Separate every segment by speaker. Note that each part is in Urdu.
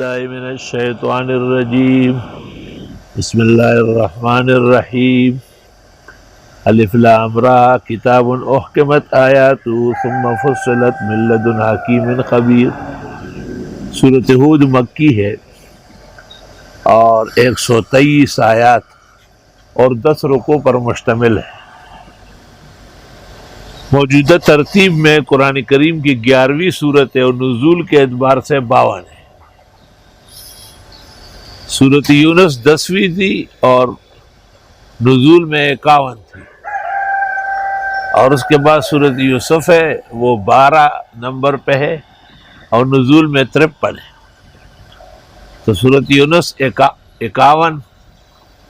Speaker 1: باللہ من الشیطان الرجیم بسم اللہ الرحمن الرحیم الف لام را کتاب احکمت آیاتہ ثم فصلت من لدن حکیم خبیر۔ سورۃ ہود مکی ہے اور 123 آیات اور 10 رکوع پر مشتمل ہے۔ موجودہ ترتیب میں قرآن کریم کی 11ویں صورت ہے اور نزول کے اعتبار سے 52 ہے۔ سورۃ یونس 10ویں تھی اور نزول میں 51 تھی، اور اس کے بعد سورۃ یوسف ہے، وہ 12 نمبر پہ ہے اور نزول میں 53 ہے۔ تو سورۃ یونس 51،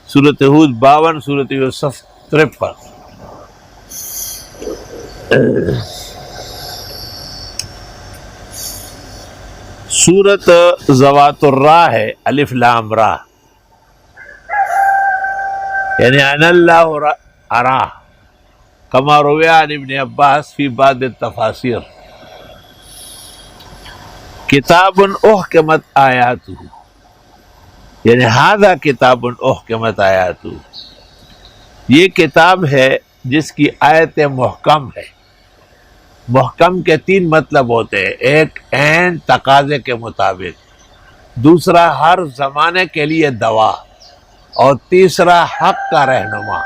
Speaker 1: سورۃ ہود 52، سورۃ یوسف 53۔ سورت ذوات الراء ہے، الف لام را، یعنی ان اللہ ارا کما روی عن ابن عباس فی بعض التفاسیر۔ کتاب احکمت آیاتہ، یعنی ھذا کتاب احکمت آیاتہ، یہ کتاب ہے جس کی آیت محکم ہے۔ محکم کے 3 مطلب ہوتے ہیں، ایک عین تقاضے کے مطابق، دوسرا ہر زمانے کے لیے دوا، اور تیسرا حق کا رہنما۔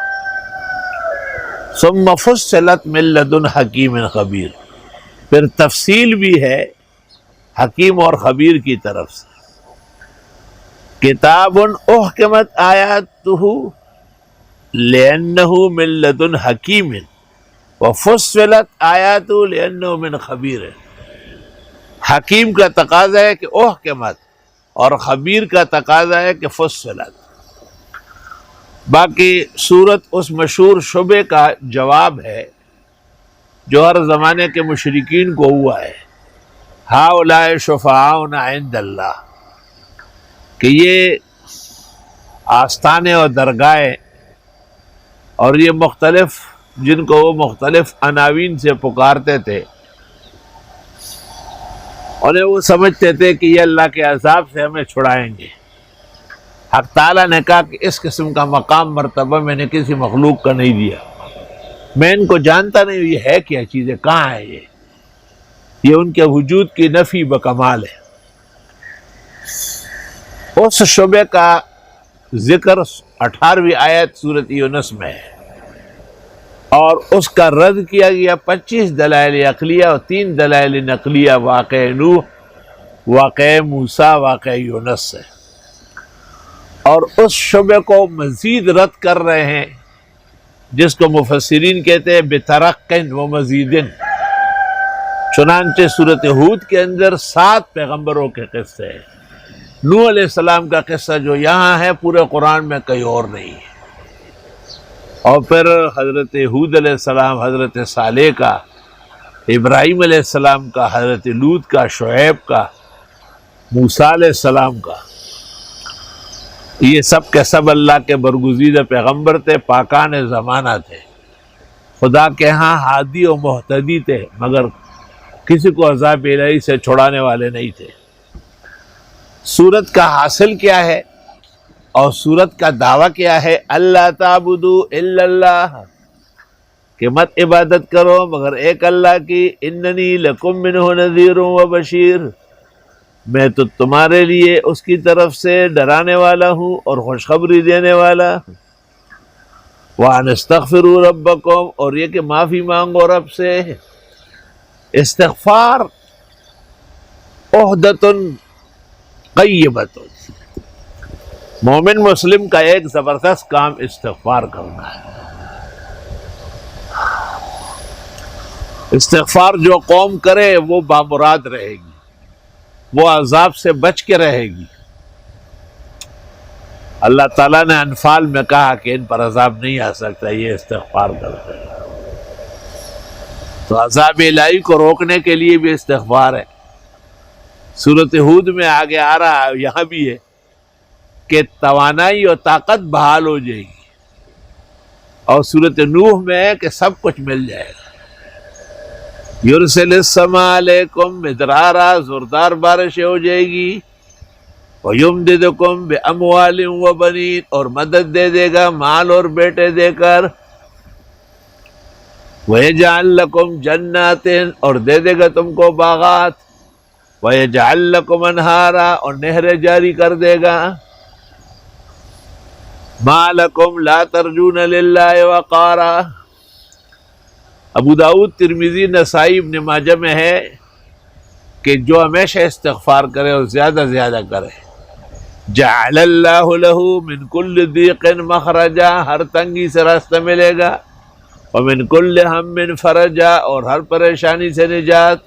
Speaker 1: ثم فصلت من لدن حکیم خبیر، پھر تفصیل بھی ہے حکیم اور خبیر کی طرف سے۔ کتاب احکمت آیاتہ لأنہ من لدن حکیم وفصلت آیاتہ لأنہ من خبیر۔ حکیم کا تقاضا ہے کہ احکمت، اور خبیر کا تقاضا ہے کہ فصلت۔ باقی سورت اس مشہور شبے کا جواب ہے جو ہر زمانے کے مشرکین کو ہوا ہے، ہؤلاء شفعاؤنا عند اللہ، کہ یہ آستانے اور درگاہیں اور یہ مختلف، جن کو وہ مختلف عناوین سے پکارتے تھے، انہیں وہ سمجھتے تھے کہ یہ اللہ کے عذاب سے ہمیں چھڑائیں گے۔ حق تعالیٰ نے کہا کہ اس قسم کا مقام مرتبہ میں نے کسی مخلوق کا نہیں دیا، میں ان کو جانتا نہیں یہ ہے کیا چیزیں، کہاں ہے یہ ان کے وجود کی نفی بکمال ہے۔ اس شعبے کا ذکر 18ویں آیت سورۃ یونس میں ہے، اور اس کا رد کیا گیا 25 دلائل عقلیہ اور 3 دلائل نقلیہ، واقع نوح، واقع موسیٰ، واقع یونس سے، اور اس شعبے کو مزید رد کر رہے ہیں جس کو مفسرین کہتے ہیں بترق و مزیدن۔ چنانچہ سورۃ ہود کے اندر 7 پیغمبروں کے قصے ہیں۔ نوح علیہ السلام کا قصہ جو یہاں ہے پورے قرآن میں کہیں اور نہیں ہے، اور پھر حضرت ہود علیہ السلام، حضرت صالح کا، ابراہیم علیہ السلام کا، حضرت لوط کا، شعیب کا، موسیٰ علیہ السلام کا، یہ سب کے سب اللہ کے برگزیدہ پیغمبر تھے، پاکان زمانہ تھے، خدا کے ہاں ہادی و مہتدی تھے، مگر کسی کو عذاب الہی سے چھڑانے والے نہیں تھے۔ سورت کا حاصل کیا ہے اور سورت کا دعویٰ کیا ہے؟ اللہ تعبدوا الا اللہ، کہ مت عبادت کرو مگر ایک اللہ کی، اننی لکم منہ نذیر و بشیر، میں تو تمہارے لیے اس کی طرف سے ڈرانے والا ہوں اور خوشخبری دینے والا۔ وَأَنِ اسْتَغْفِرُوا رَبَّكُمْ، اور یہ کہ معافی مانگو رب سے۔ استغفار عہدۃ قیبۃ، مومن مسلم کا ایک زبردست کام استغفار کرنا ہے۔ استغفار جو قوم کرے وہ بامراد رہے گی، وہ عذاب سے بچ کے رہے گی۔ اللہ تعالیٰ نے انفال میں کہا کہ ان پر عذاب نہیں آ سکتا، یہ استغفار کرتے ہیں۔ تو عذاب الہی کو روکنے کے لیے بھی استغفار ہے۔ سورۃ ہود میں آگے آ رہا ہے، یہاں بھی ہے کہ توانائی اور طاقت بحال ہو جائے گی، اور سورۃ نوح میں ہے کہ سب کچھ مل جائے گا۔ یرسل السماء علیکم مدرارا، زوردار بارشیں ہو جائے گی، وَيُمْدِدُكُمْ بِأَمْوَالٍ وَبَنِينَ، اور مدد دے دے گا مال اور بیٹے دے کر. وَيَجْعَلْ لَكُمْ جَنَّاتٍ، اور دے دے گا تم کو باغات. وَيَجْعَلْ لَكُمْ أَنْهَارًا، اور نہریں جاری کر دے گا. مَا لَكُمْ لَا تَرْجُونَ لِلَّهِ وَقَارًا. ابو داؤد، ترمذی، نسائی، ابن ماجہ میں ہے کہ جو ہمیشہ استغفار کرے اور زیادہ زیادہ کرے، جعل اللہ لہ من کل ضیق مخرجا، ہر تنگی سے راستہ ملے گا. ومن کل ہم فرجا، اور ہر پریشانی سے نجات.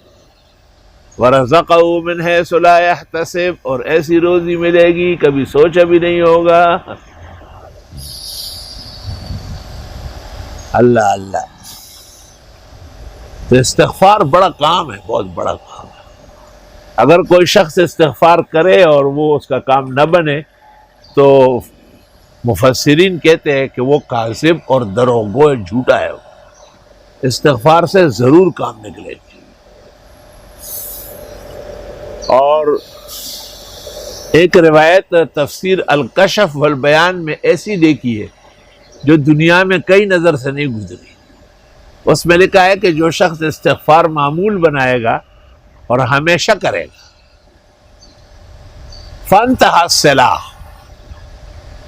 Speaker 1: ورزقہ من حیث لا یحتسب، اور ایسی روزی ملے گی کبھی سوچا بھی نہیں ہوگا. اللہ اللہ. تو استغفار بڑا کام ہے، بہت بڑا کام ہے. اگر کوئی شخص استغفار کرے اور وہ اس کا کام نہ بنے تو مفسرین کہتے ہیں کہ وہ کاذب اور دروغگو ہے، جھوٹا ہے. استغفار سے ضرور کام نکلے گی. اور ایک روایت تفسیر الکشف والبیان میں ایسی دیکھی ہے جو دنیا میں کئی نظر سے نہیں گزری. اس میں لکھا ہے کہ جو شخص استغفار معمول بنائے گا اور ہمیشہ کرے گا، فانتہا السلاح،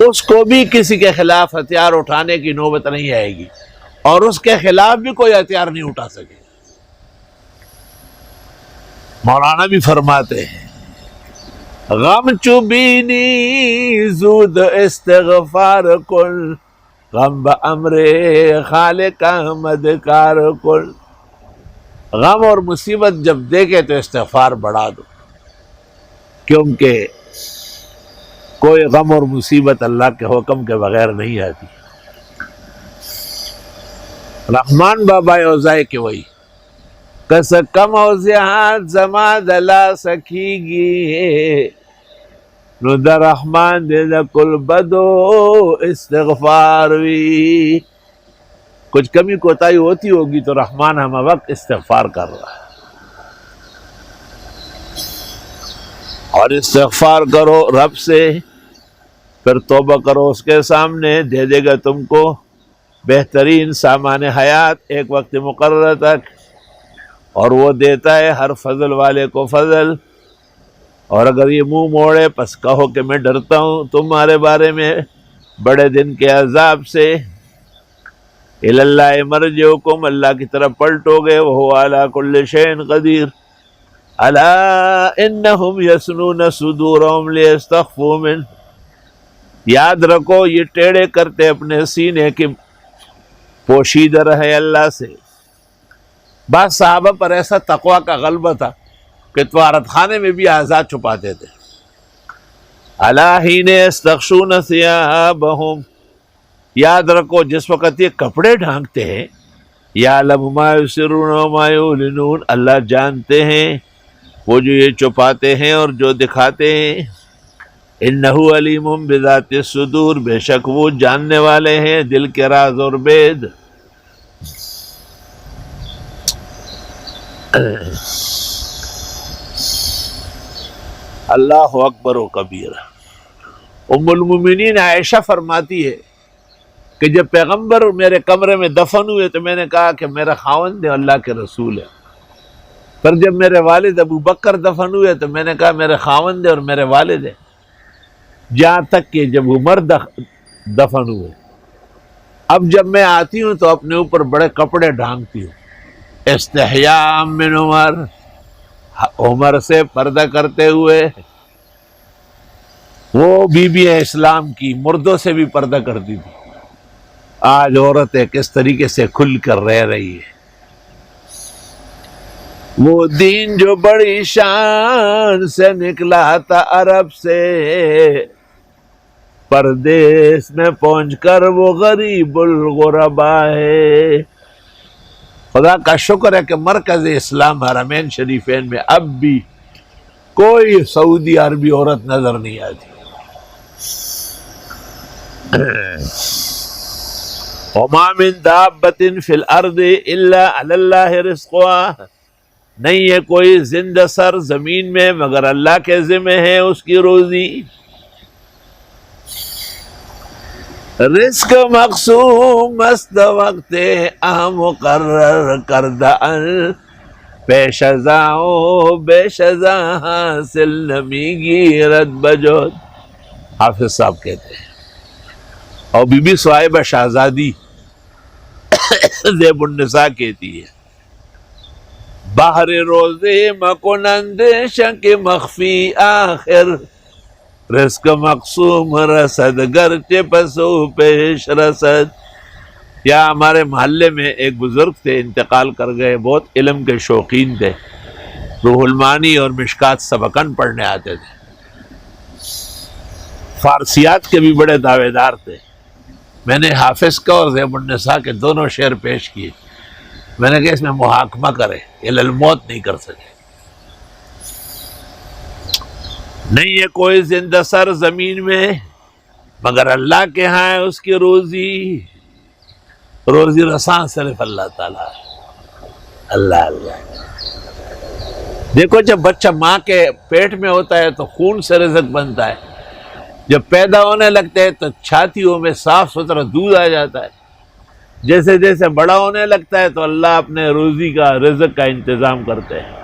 Speaker 1: اس کو بھی کسی کے خلاف ہتھیار اٹھانے کی نوبت نہیں آئے گی اور اس کے خلاف بھی کوئی ہتھیار نہیں اٹھا سکے گا. مولانا بھی فرماتے ہیں غم چوبینی زود استغفار کل، غم بامر خالق احمد کار کل. غم اور مصیبت جب دیکھے تو استغفار بڑھا دو، کیونکہ کوئی غم اور مصیبت اللہ کے حکم کے بغیر نہیں آتی. رحمان بابا اوزائے کہ وہی کس کم اوزیات زما دلا سکی گی، نو در رحمان دے دا کل بدو استغفار وی. کچھ کمی کوتاہی ہوتی ہوگی تو رحمان ہم وقت استغفار کر رہا ہے. اور استغفار کرو رب سے، پھر توبہ کرو اس کے سامنے، دے دے گا تم کو بہترین سامان حیات ایک وقت مقررہ تک. اور وہ دیتا ہے ہر فضل والے کو فضل. اور اگر یہ منہ موڑے پس کہو کہ میں ڈرتا ہوں تمہارے بارے میں بڑے دن کے عذاب سے. الی اللہ مرجعکم، اللہ کی طرف پلٹو گے، وہو علی کل شیء قدیر. الا انہم یثنون صدورہم لیستخفوا منہ، یاد رکھو یہ ٹیڑے کرتے اپنے سینے کی پوشیدہ رہے اللہ سے. بعض صحابہ پر ایسا تقوی کا غلبہ تھا کہ طہارت خانے میں بھی آزاد چھپاتے تھے. الا حین یستغشون ثیابہم، یاد رکھو جس وقت یہ کپڑے ڈھانکتے ہیں، یعلم ما یسرون وما یعلنون، اللہ جانتے ہیں وہ جو یہ چھپاتے ہیں اور جو دکھاتے ہیں. انہ علیم بذات الصدور، بے شک وہ جاننے والے ہیں دل کے راز اور بید. اللہ اکبر و کبیر. ام المومنین عائشہ فرماتی ہے کہ جب پیغمبر میرے کمرے میں دفن ہوئے تو میں نے کہا کہ میرا خاوند ہے اللہ کے رسول ہے. پر جب میرے والد ابو بکر دفن ہوئے تو میں نے کہا میرے خاوند ہے اور میرے والد ہے. جہاں تک کہ جب عمر دفن ہوئے، اب جب میں آتی ہوں تو اپنے اوپر بڑے کپڑے ڈھانکتی ہوں، استحیاء من عمر، عمر سے پردہ کرتے ہوئے. وہ بیویاں اسلام کی مردوں سے بھی پردہ کرتی تھی. آج عورتیں کس طریقے سے کھل کر رہ رہی ہے. وہ دین جو بڑی شان سے نکلا تھا عرب سے، پردیس میں پہنچ کر وہ غریب الغربا ہے. خدا کا شکر ہے کہ مرکز اسلام حرمین شریفین میں اب بھی کوئی سعودی عربی عورت نظر نہیں آتی. وما من دابة في الارض الا على الله رزقها، نہیں ہے کوئی زندہ سر زمین میں مگر اللہ کے ذمہ ہے اس کی روزی. رزق مقسوم مست وقت مقرر کردہ پیش ازاں بیش ازاں حاصل نمیگی رد بجود. حافظ صاحب کہتے ہیں. اور بی بی صاحبہ شہزادی زیب النساء کہتی ہے بحر روزے مکن اندیشہ کے مخفی آخر رزق مقسوم رسد گرچہ پسو پیش رسد. یا ہمارے محلے میں ایک بزرگ تھے، انتقال کر گئے، بہت علم کے شوقین تھے، روح المعانی اور مشکات سبقن پڑھنے آتے تھے، فارسیات کے بھی بڑے دعوے دار تھے. میں نے حافظ کا اور زیب النساء کے دونوں شعر پیش کیے. میں نے کہا اس میں محاکمہ کرے، الی الموت نہیں کر سکے. نہیں ہے کوئی زندہ سر زمین میں مگر اللہ کے ہاں ہے اس کی روزی. روزی رساں صرف اللہ تعالیٰ ہے. اللہ اللہ. دیکھو جب بچہ ماں کے پیٹ میں ہوتا ہے تو خون سے رزق بنتا ہے، جب پیدا ہونے لگتے ہیں تو چھاتیوں میں صاف ستھرا دودھ آ جاتا ہے. جیسے جیسے بڑا ہونے لگتا ہے تو اللہ اپنے روزی کا رزق کا انتظام کرتے ہیں.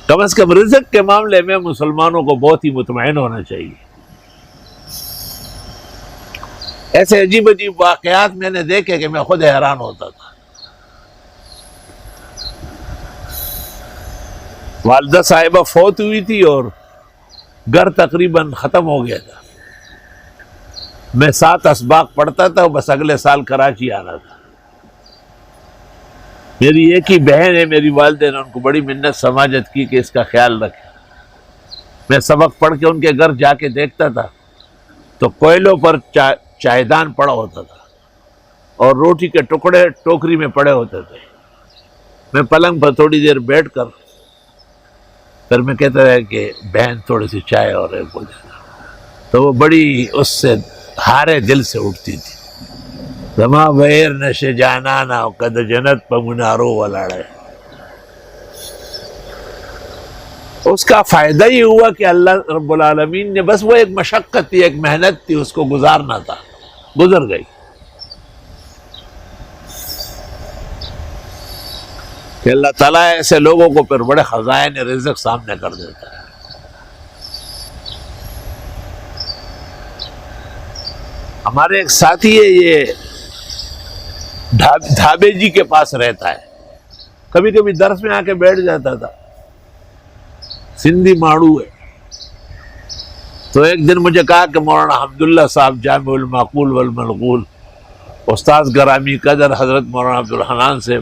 Speaker 1: کم از کم رزق کے معاملے میں مسلمانوں کو بہت ہی مطمئن ہونا چاہیے. ایسے عجیب عجیب واقعات میں نے دیکھے کہ میں خود حیران ہوتا تھا. والدہ صاحبہ فوت ہوئی تھی اور گھر تقریباً ختم ہو گیا تھا. میں 7 اسباق پڑھتا تھا، بس اگلے سال کراچی آنا تھا. میری ایک ہی بہن ہے، میری والدہ نے ان کو بڑی منت سماجت کی کہ اس کا خیال رکھے. میں سبق پڑھ کے ان کے گھر جا کے دیکھتا تھا تو کوئلوں پر چائےدان پڑا ہوتا تھا اور روٹی کے ٹکڑے ٹوکری میں پڑے ہوتے تھے. میں پلنگ پر تھوڑی دیر بیٹھ کر پھر میں کہتا رہا کہ بہن تھوڑی سی چائے اور ایک ہو جانا، تو وہ بڑی اس سے ہارے دل سے اٹھتی تھی. زما بیر نشے جانانا قد جنت پہ منارو ولاڑے. اس کا فائدہ یہ ہوا کہ اللہ رب العالمین نے بس وہ ایک مشقت تھی، ایک محنت تھی، اس کو گزارنا تھا، گزر گئی. کہ اللہ تعالیٰ ایسے لوگوں کو پھر بڑے خزائن رزق سامنے کر دیتا ہے. ہمارے ایک ساتھی ہے، یہ ڈھابے جی کے پاس رہتا ہے، کبھی کبھی درس میں آ کے بیٹھ جاتا تھا. سندھی ماڑو ہے. تو ایک دن مجھے کہا کہ مولانا حمداللہ صاحب جامع المعقول والمنقول، استاد گرامی قدر حضرت مولانا عبدالحنان سے،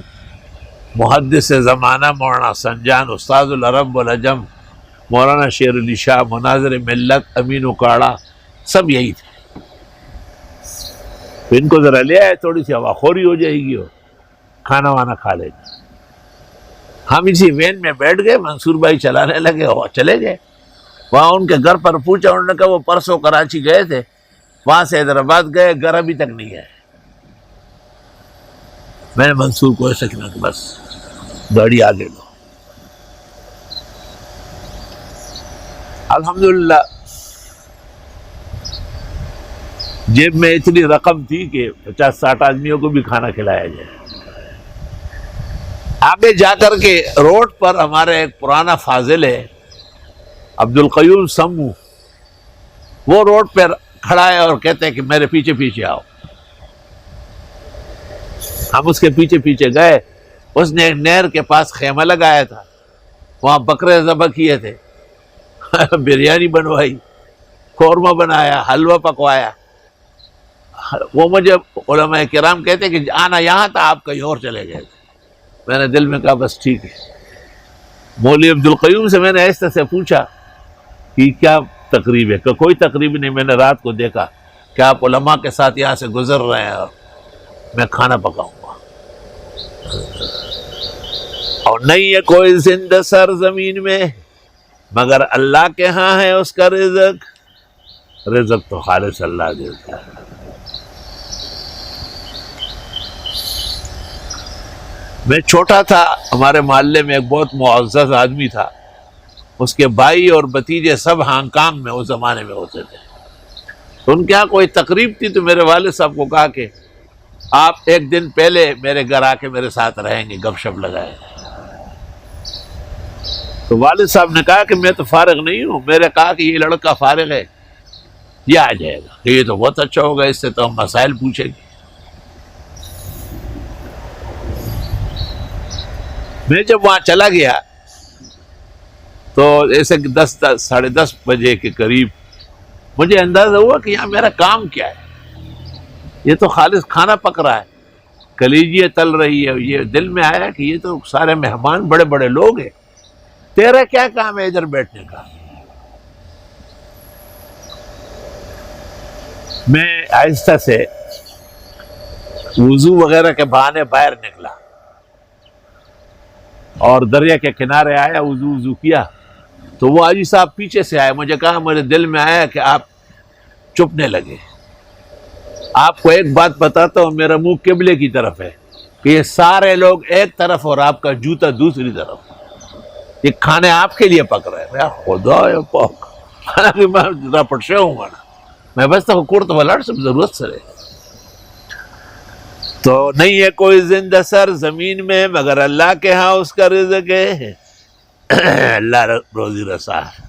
Speaker 1: محدث زمانہ مولانا سنجان، استاد العرب والعجم مولانا شیر علی شاہ، مناظر ملت امین اکاڑا، سب یہی تھے. تو ان کو ذرا لے آئے، تھوڑی سی ہوا خوری ہو جائے گی اور کھانا وانا کھا لیں گے. ہم اسی وین میں بیٹھ گئے، منصور بھائی چلانے لگے اور چلے گئے. وہاں ان کے گھر پر پوچھا، انہوں نے کہا وہ پرسوں کراچی گئے تھے، وہاں سے حیدرآباد گئے، گھر ابھی تک نہیں گئے. میں نے منصور کو ایسا کہنا کہ بس گاڑی آگے لو. الحمدللہ جیب میں اتنی رقم تھی کہ 50-60 آدمیوں کو بھی کھانا کھلایا جائے. آگے جا کر کے روڈ پر ہمارے ایک پرانا فاضل ہے عبد القیوم سمو، وہ روڈ پر کھڑا ہے اور کہتے ہیں کہ میرے پیچھے پیچھے آؤ. ہم اس کے پیچھے پیچھے گئے. اس نے ایک نہر کے پاس خیمہ لگایا تھا، وہاں بکرے ذبح کیے تھے، بریانی بنوائی، قورمہ بنایا، حلوہ پکوایا. وہ مجھے علماء کرام کہتے کہ آنا یہاں تھا، آپ کہیں اور چلے گئے تھے. میں نے دل میں کہا بس ٹھیک ہے. مولوی عبد القیوم سے میں نے ایسے سے پوچھا کہ کیا تقریب ہے؟ کہ کوئی تقریب نہیں، میں نے رات کو دیکھا کہ آپ علماء کے ساتھ یہاں سے گزر رہے ہیں اور میں کھانا پکاؤں گا. اور نہیں ہے کوئی زندہ سر زمین میں مگر اللہ کے ہاں ہے اس کا رزق. رزق تو خالص اللہ دیتا ہے. میں چھوٹا تھا، ہمارے محلے میں ایک بہت معزز آدمی تھا، اس کے بھائی اور بھتیجے سب ہانگ کانگ میں اس زمانے میں ہوتے تھے. تو ان کے یہاں کوئی تقریب تھی تو میرے والد صاحب کو کہا کہ آپ ایک دن پہلے میرے گھر آ کے میرے ساتھ رہیں گے، گپ شپ لگائیں. تو والد صاحب نے کہا کہ میں تو فارغ نہیں ہوں. میں نے کہا کہ یہ لڑکا فارغ ہے، یہ آ جائے گا. یہ تو بہت اچھا ہوگا، اس سے تو ہم مسائل پوچھیں گے. میں جب وہاں چلا گیا تو ایسے 10 10:30 بجے کے قریب مجھے اندازہ ہوا کہ یہاں میرا کام کیا ہے. یہ تو خالص کھانا پک رہا ہے، کلیجیاں تل رہی ہے. یہ دل میں آیا کہ یہ تو سارے مہمان بڑے بڑے لوگ ہیں، تیرا کیا کام ہے ادھر بیٹھنے کا؟ میں آہستہ سے وضو وغیرہ کے بہانے باہر نکلا اور دریا کے کنارے آیا، وضو کیا. تو وہ حاجی صاحب پیچھے سے آئے. مجھے کہا، میرے دل میں آیا کہ آپ چپنے لگے. آپ کو ایک بات بتاتا ہوں، میرا منہ قبلے کی طرف ہے کہ یہ سارے لوگ ایک طرف اور آپ کا جوتا دوسری طرف. یہ کھانے آپ کے لیے پک رہے ہیں. خدا پاک، حالانکہ میں راپٹ سے ہوں گا نا، میں بس تو کورت والا سب ضرورت سے رہے. تو نہیں ہے کوئی زندہ سر زمین میں مگر اللہ کے ہاں اس کا رزق ہے. اللہ روزی رسا ہے.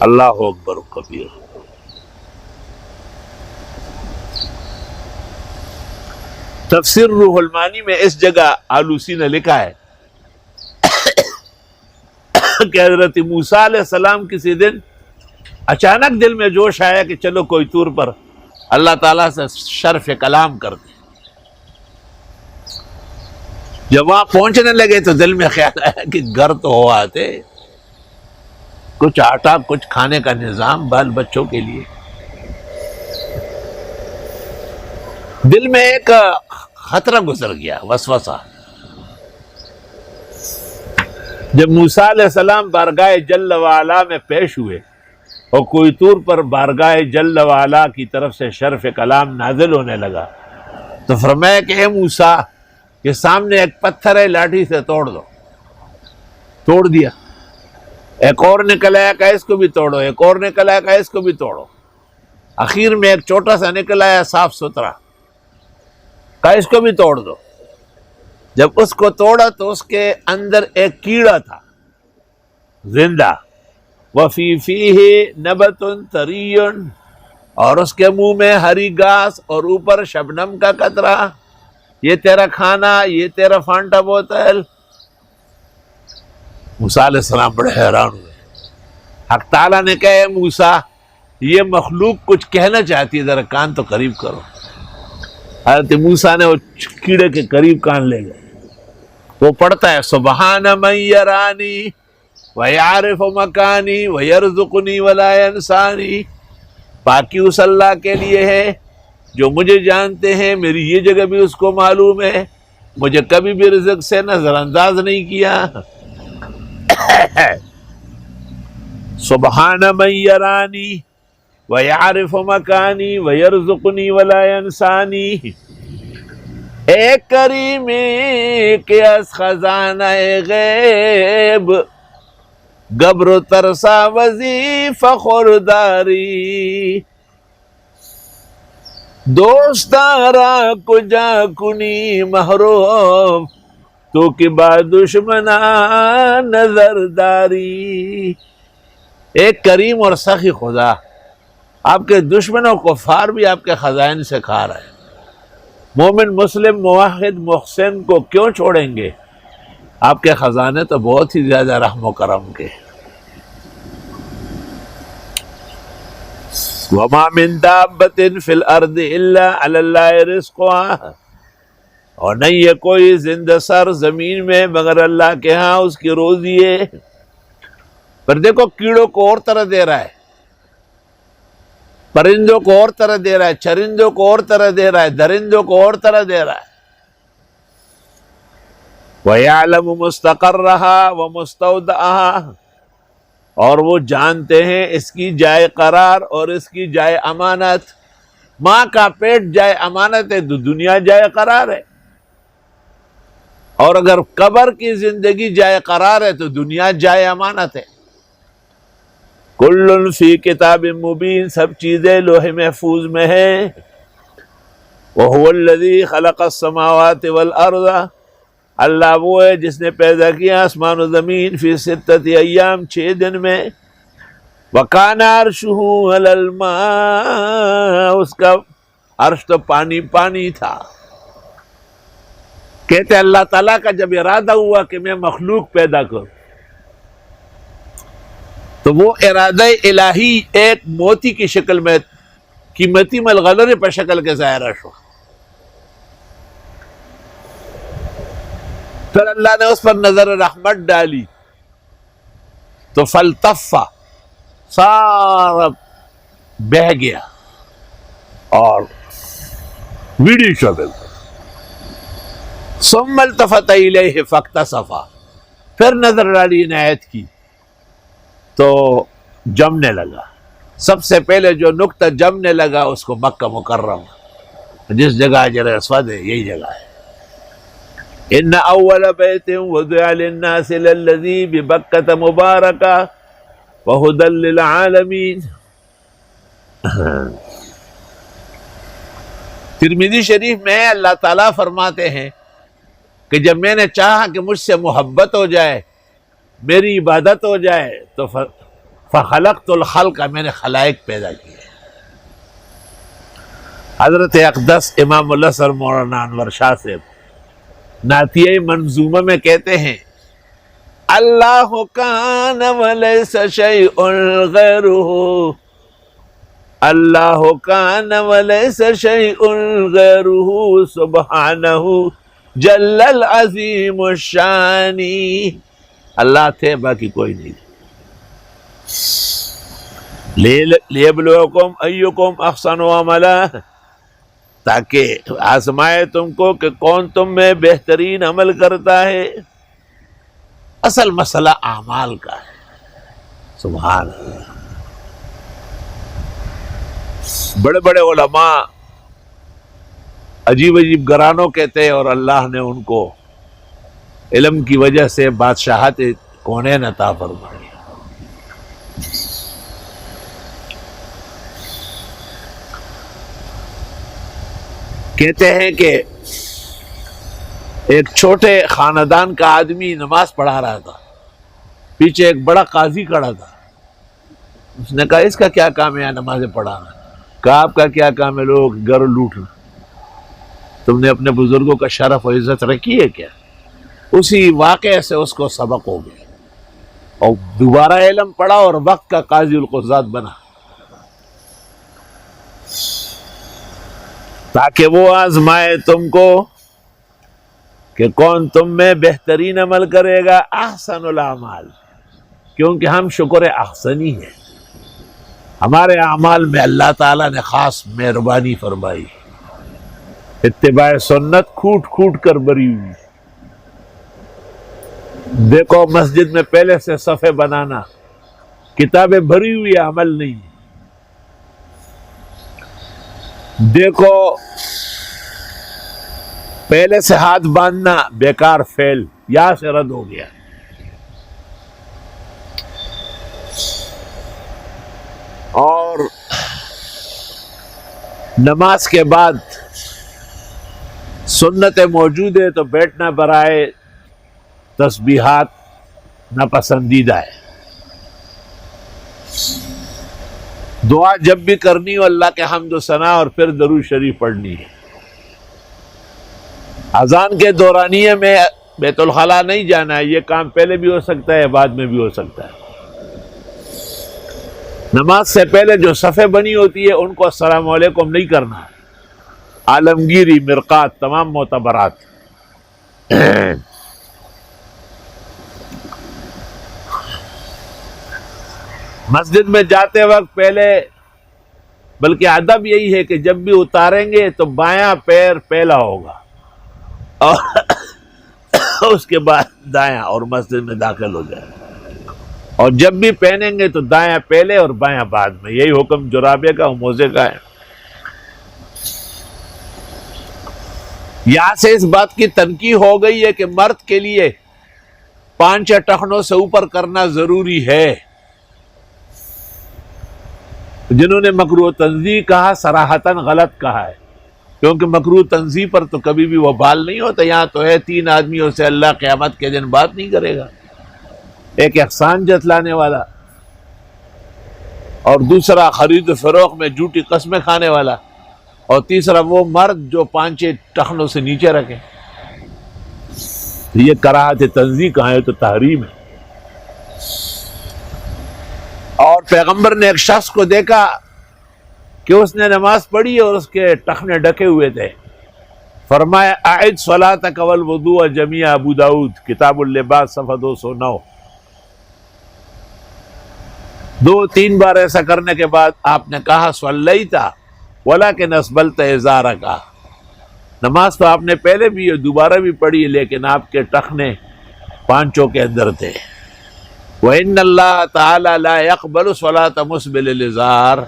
Speaker 1: اللہ اکبر کبیر. تفسیر روح المانی میں اس جگہ آلوسی نے لکھا ہے کہ حضرت موسیٰ علیہ السلام کسی دن اچانک دل میں جوش آیا کہ چلو کوئی طور پر اللہ تعالیٰ سے شرف کلام کرتے. جب وہاں پہنچنے لگے تو دل میں خیال آیا کہ گھر تو ہو آتے، کچھ آٹا کچھ کھانے کا نظام بال بچوں کے لیے. دل میں ایک خطرہ گزر گیا، وسوسہ. جب موسیٰ علیہ السلام بارگاہ جل وعلا میں پیش ہوئے اور کوئی طور پر بارگاہ جل وعلا کی طرف سے شرف کلام نازل ہونے لگا تو فرمایا کہ اے موسیٰ، یہ سامنے ایک پتھر ہے، لاٹھی سے توڑ دو. توڑ دیا. ایک اور نکل آیا کہ اس کو بھی توڑو. ایک اور نکل آیا کہ اس کو بھی توڑو. آخر میں ایک چھوٹا سا نکل آیا صاف ستھرا، کہ اس کو بھی توڑ دو. جب اس کو توڑا تو اس کے اندر ایک کیڑا تھا زندہ. وفی فیہ نبت طری، اور اس کے منہ میں ہری گھاس اور اوپر شبنم کا قطرہ. یہ تیرا کھانا، یہ تیرا فانٹا بوتل. موسیٰ علیہ السلام بڑے حیران ہوئے. حق تعالیٰ نے کہا، اے موسیٰ، یہ مخلوق کچھ کہنا چاہتی ہے، ذرا کان تو قریب کرو. حضرت موسیٰ نے وہ کیڑے کے قریب کان لے گئے. وہ پڑھتا ہے، سبحان من یرانی ویعرف مکانی ویرزقنی ولا ینسانی. باقی اس اللہ کے لیے ہے جو مجھے جانتے ہیں، میری یہ جگہ بھی اس کو معلوم ہے، مجھے کبھی بھی رزق سے نظر انداز نہیں کیا. سبحان من یرانی ویعرف مکانی ویرزقنی ولا ینسانی. اے کریمی کہ از خزانہ غیب گبر و ترسا وظیفہ خورداری. دوستارا کجا کنی محروم تو کہ با دشمنا نظرداری. ایک کریم اور سخی خدا آپ کے دشمنوں کفار بھی آپ کے خزائن سے کھا رہے ہیں. مومن مسلم موحد محسن کو کیوں چھوڑیں گے؟ آپ کے خزانے تو بہت ہی زیادہ رحم و کرم کے. وَمَا مِن دَابَّةٍ فِي الْأَرْضِ إِلَّا عَلَى اللَّهِ رِزْقُهَا. اور نہیں ہے کوئی زندہ سر زمین میں مگر اللہ کے ہاں اس کی روزی ہے. پر دیکھو کیڑوں کو اور طرح دے رہا ہے، پرندوں کو اور طرح دے رہا ہے، چرندوں کو اور طرح دے رہا ہے، درندوں کو اور طرح دے رہا ہے. وَيَعْلَمُ مُسْتَقَرَّهَا وَمُسْتَوْدَعَهَا. اور وہ جانتے ہیں اس کی جائے قرار اور اس کی جائے امانت. ماں کا پیٹ جائے امانت ہے تو دنیا جائے قرار ہے. اور اگر قبر کی زندگی جائے قرار ہے تو دنیا جائے امانت ہے. کل فی کتاب مبین، سب چیزیں لوح محفوظ میں ہیں. وَهُوَ الَّذِي خَلَقَ السَّمَاوَاتِ وَالْأَرْضَ، اللہ وہ ہے جس نے پیدا کیا آسمان و زمین فی 6 ایام، 6 دن میں. وَكَانَ عَرْشُهُ عَلَى الْمَاءِ، اس کا عرش تو پانی پانی تھا. کہتے اللہ تعالیٰ کا جب ارادہ ہوا کہ میں مخلوق پیدا کروں تو وہ ارادہ الہی ایک موتی کی شکل میں قیمتی ملغلرے پر شکل کے ظاہر ہوا. پھر اللہ نے اس پر نظر رحمت ڈالی تو فلتفا، سارا بہہ گیا اور ویڈیو شعبے. ثم التفت الیہ فاکتسفا، پھر نظر ڈالی عنایت کی تو جمنے لگا. سب سے پہلے جو نقطہ جمنے لگا اس کو مکہ مکرمہ، جس جگہ حجر اسود ہے یہی جگہ ہے. ان اول بیت وضع للناس للذی ببکۃ مبارکہ وہدی للعالمین. ترمذی شریف میں اللہ تعالیٰ فرماتے ہیں کہ جب میں نے چاہا کہ مجھ سے محبت ہو جائے، میری عبادت ہو جائے، تو فخلقت الخلق، میں نے خلائق پیدا کیے. حضرت اقدس امام الاسر مولانا انور شاہ سے نعتیہ منظومہ میں کہتے ہیں اللہ کان ولیس شیء غیرہ، اللہ کان ولیس شیء غیرہ سبحانہ جل العظیم الشانی. اللہ تھے باقی کوئی نہیں. لیبلوکم ایکم احسن عملا، تاکہ آزمائے تم کو کہ کون تم میں بہترین عمل کرتا ہے. اصل مسئلہ اعمال کا ہے. سبحان اللہ. بڑے بڑے علماء عجیب عجیب گرانوں کہتے ہیں اور اللہ نے ان کو علم کی وجہ سے بادشاہت کونین عطا فرمائی. کہتے ہیں کہ ایک چھوٹے خاندان کا آدمی نماز پڑھا رہا تھا، پیچھے ایک بڑا قاضی کھڑا تھا. اس نے کہا اس کا کیا کام ہے یہاں نمازیں پڑھانا؟ کہا آپ کا کیا کام ہے لوگ گھر لوٹنا؟ تم نے اپنے بزرگوں کا شرف و عزت رکھی ہے کیا؟ اسی واقعے سے اس کو سبق ہو گیا اور دوبارہ علم پڑھا اور وقت کا قاضی القضات بنا، تاکہ وہ آزمائے تم کو کہ کون تم میں بہترین عمل کرے گا. احسن الاعمال، کیونکہ ہم شکر احسنی ہیں. ہمارے اعمال میں اللہ تعالیٰ نے خاص مہربانی فرمائی. اتباع سنت کھوٹ کھوٹ کر بری ہوئی. دیکھو مسجد میں پہلے سے صفحے بنانا، کتابیں بھری ہوئی عمل نہیں. دیکھو پہلے سے ہاتھ باندھنا بیکار، فیل یہاں سے رد ہو گیا. اور نماز کے بعد سنتیں موجود ہے تو بیٹھنا برائے تسبیحات ناپسندیدہ ہے. دعا جب بھی کرنی ہو اللہ کے حمد و ثنا اور پھر درود شریف پڑھنی ہے. اذان کے دورانیے میں بیت الخلاء نہیں جانا ہے. یہ کام پہلے بھی ہو سکتا ہے بعد میں بھی ہو سکتا ہے. نماز سے پہلے جو صفیں بنی ہوتی ہے ان کو السلام علیکم نہیں کرنا. عالمگیری، مرقات، تمام معتبرات. مسجد میں جاتے وقت پہلے، بلکہ ادب یہی ہے کہ جب بھی اتاریں گے تو بایاں پیر پہلا ہوگا اور اس کے بعد دایاں، اور مسجد میں داخل ہو جائے. اور جب بھی پہنیں گے تو دایاں پہلے اور بایاں بعد میں. یہی حکم جرابے کا اور موزے کا ہے. یہاں سے اس بات کی تنقید ہو گئی ہے کہ مرد کے لیے 5 ٹخنوں سے اوپر کرنا ضروری ہے. جنہوں نے مکروہ تنزیہ کہا صراحتاً غلط کہا ہے، کیونکہ مکروہ تنزیہ پر تو کبھی بھی وہ بال نہیں ہوتا. یہاں تو ہے 3 آدمیوں سے اللہ قیامت کے دن بات نہیں کرے گا، ایک احسان جتلانے والا، اور دوسرا خرید و فروخت میں جھوٹی قسمیں کھانے والا، اور تیسرا وہ مرد جو 5 ٹخنوں سے نیچے رکھے. یہ کراہت تنزیہ کہاں ہے، تو تحریم ہے. اور پیغمبر نے ایک شخص کو دیکھا کہ اس نے نماز پڑھی اور اس کے ٹخنے ڈھکے ہوئے تھے. فرمایا اعد صلاتک والوضوء جمیع، ابو داؤد کتاب اللباس صفحہ 209. 2-3 بار ایسا کرنے کے بعد آپ نے کہا صلیت ولکن اسبلت ازارک، نماز تو آپ نے پہلے بھی دوبارہ بھی پڑھی لیکن آپ کے ٹخنے پانچوں کے اندر تھے. وَإِنَّ اللَّهَ تَعَالَى لَا يَقْبَلُ صَلَاةَ مُسْبِلِ الْإِزَارِ،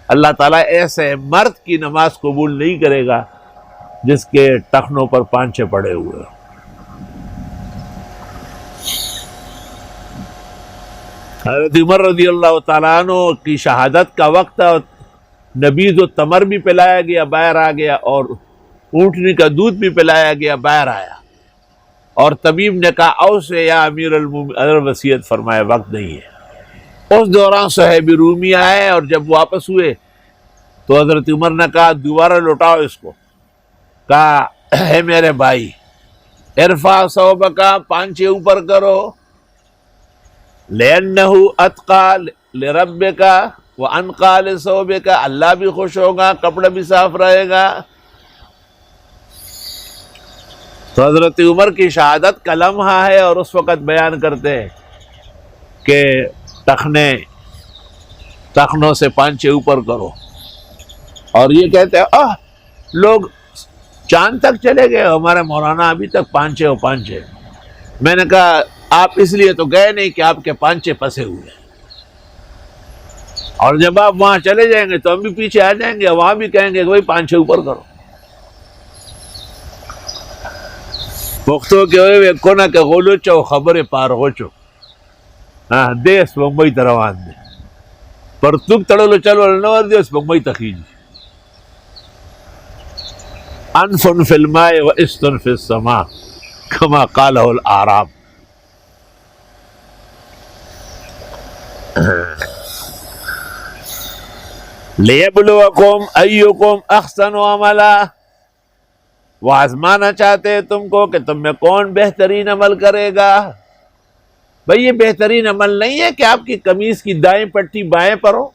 Speaker 1: اللہ تعالیٰ ایسے مرد کی نماز قبول نہیں کرے گا جس کے ٹخنوں پر پانچے پڑے ہوئے. حضرت عمر رضی اللہ تعالیٰ عنہ کی شہادت کا وقت تھا، نبیذ و تمر بھی پلایا گیا، باہر آ گیا، اور اونٹنی کا دودھ بھی پلایا گیا، باہر آیا. اور طبیب نے کہا اوصی یا امیر المومنین، اگر وصیت فرمائے وقت نہیں ہے. اس دوران صہیب رومی آئے اور جب واپس ہوئے تو حضرت عمر نے کہا دوبارہ لوٹاؤ اس کو. کہا اے میرے بھائی ارفع ثوبک، پانچے اوپر کرو، لِأَنَّهُ أَتْقَى لِرَبِّكَ وَأَنْقَى لِثَوْبِكَ، اللہ بھی خوش ہوگا، کپڑا بھی صاف رہے گا. تو حضرت عمر کی شہادت کا لمحہ ہے، اور اس وقت بیان کرتے ہیں کہ ٹخنوں سے پانچے اوپر کرو. اور یہ کہتے ہیں لوگ چاند تک چلے گئے، ہمارے مولانا ابھی تک پانچے. میں نے کہا آپ اس لیے تو گئے نہیں کہ آپ کے پانچے پسے ہوئے، اور جب آپ وہاں چلے جائیں گے تو ہم بھی پیچھے آ جائیں گے، وہاں بھی کہیں گے کہ بھائی پانچے اوپر کرو. پختو کے ہوئے کونا کے غولو چو خبر پار ہو چو، ہاں دیس بمبئی تروان دے پر تک تڑلو چلو نور دیس بمبئی تخیجی. انفن فی الماء و استن فی السماء کما قالہ الاعراب. لیبلوکم ایکم احسن عملا، وہ آزمانا چاہتے ہیں تم کو کہ تم میں کون بہترین عمل کرے گا. بھئی یہ بہترین عمل نہیں ہے کہ آپ کی قمیص کی دائیں پٹی بائیں پر ہو،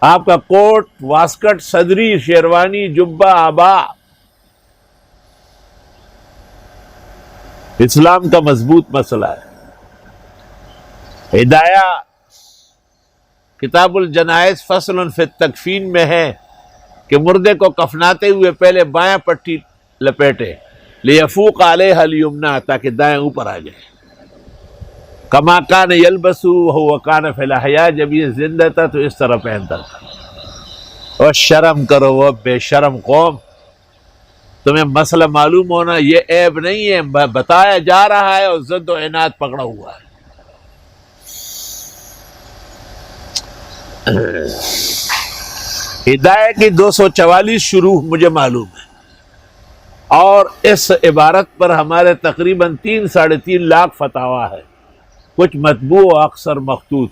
Speaker 1: آپ کا کوٹ واسکٹ صدری شیروانی جبہ آبا. اسلام کا مضبوط مسئلہ ہے. ہدایہ کتاب الجنائز فصل فی التکفین میں ہے کہ مردے کو کفناتے ہوئے پہلے بائیں پٹی لپیٹے، لیفوق علیہ الیمنا، تاکہ دائیں اوپر آ جائے. کما کان یلبس وہو کان فی الاحیاء، جب یہ زندہ تھا تو اس طرح پہنتا تھا. اور شرم کرو وہ بے شرم قوم، تمہیں مسئلہ معلوم ہونا یہ عیب نہیں ہے، بتایا جا رہا ہے اور ضد و عناد پکڑا ہوا ہے. ہدایہ کی 244 شروح مجھے معلوم ہے، اور اس عبارت پر ہمارے تقریباً 3-3.5 لاکھ فتاویٰ ہے، کچھ مطبوع و اکثر مخطوط.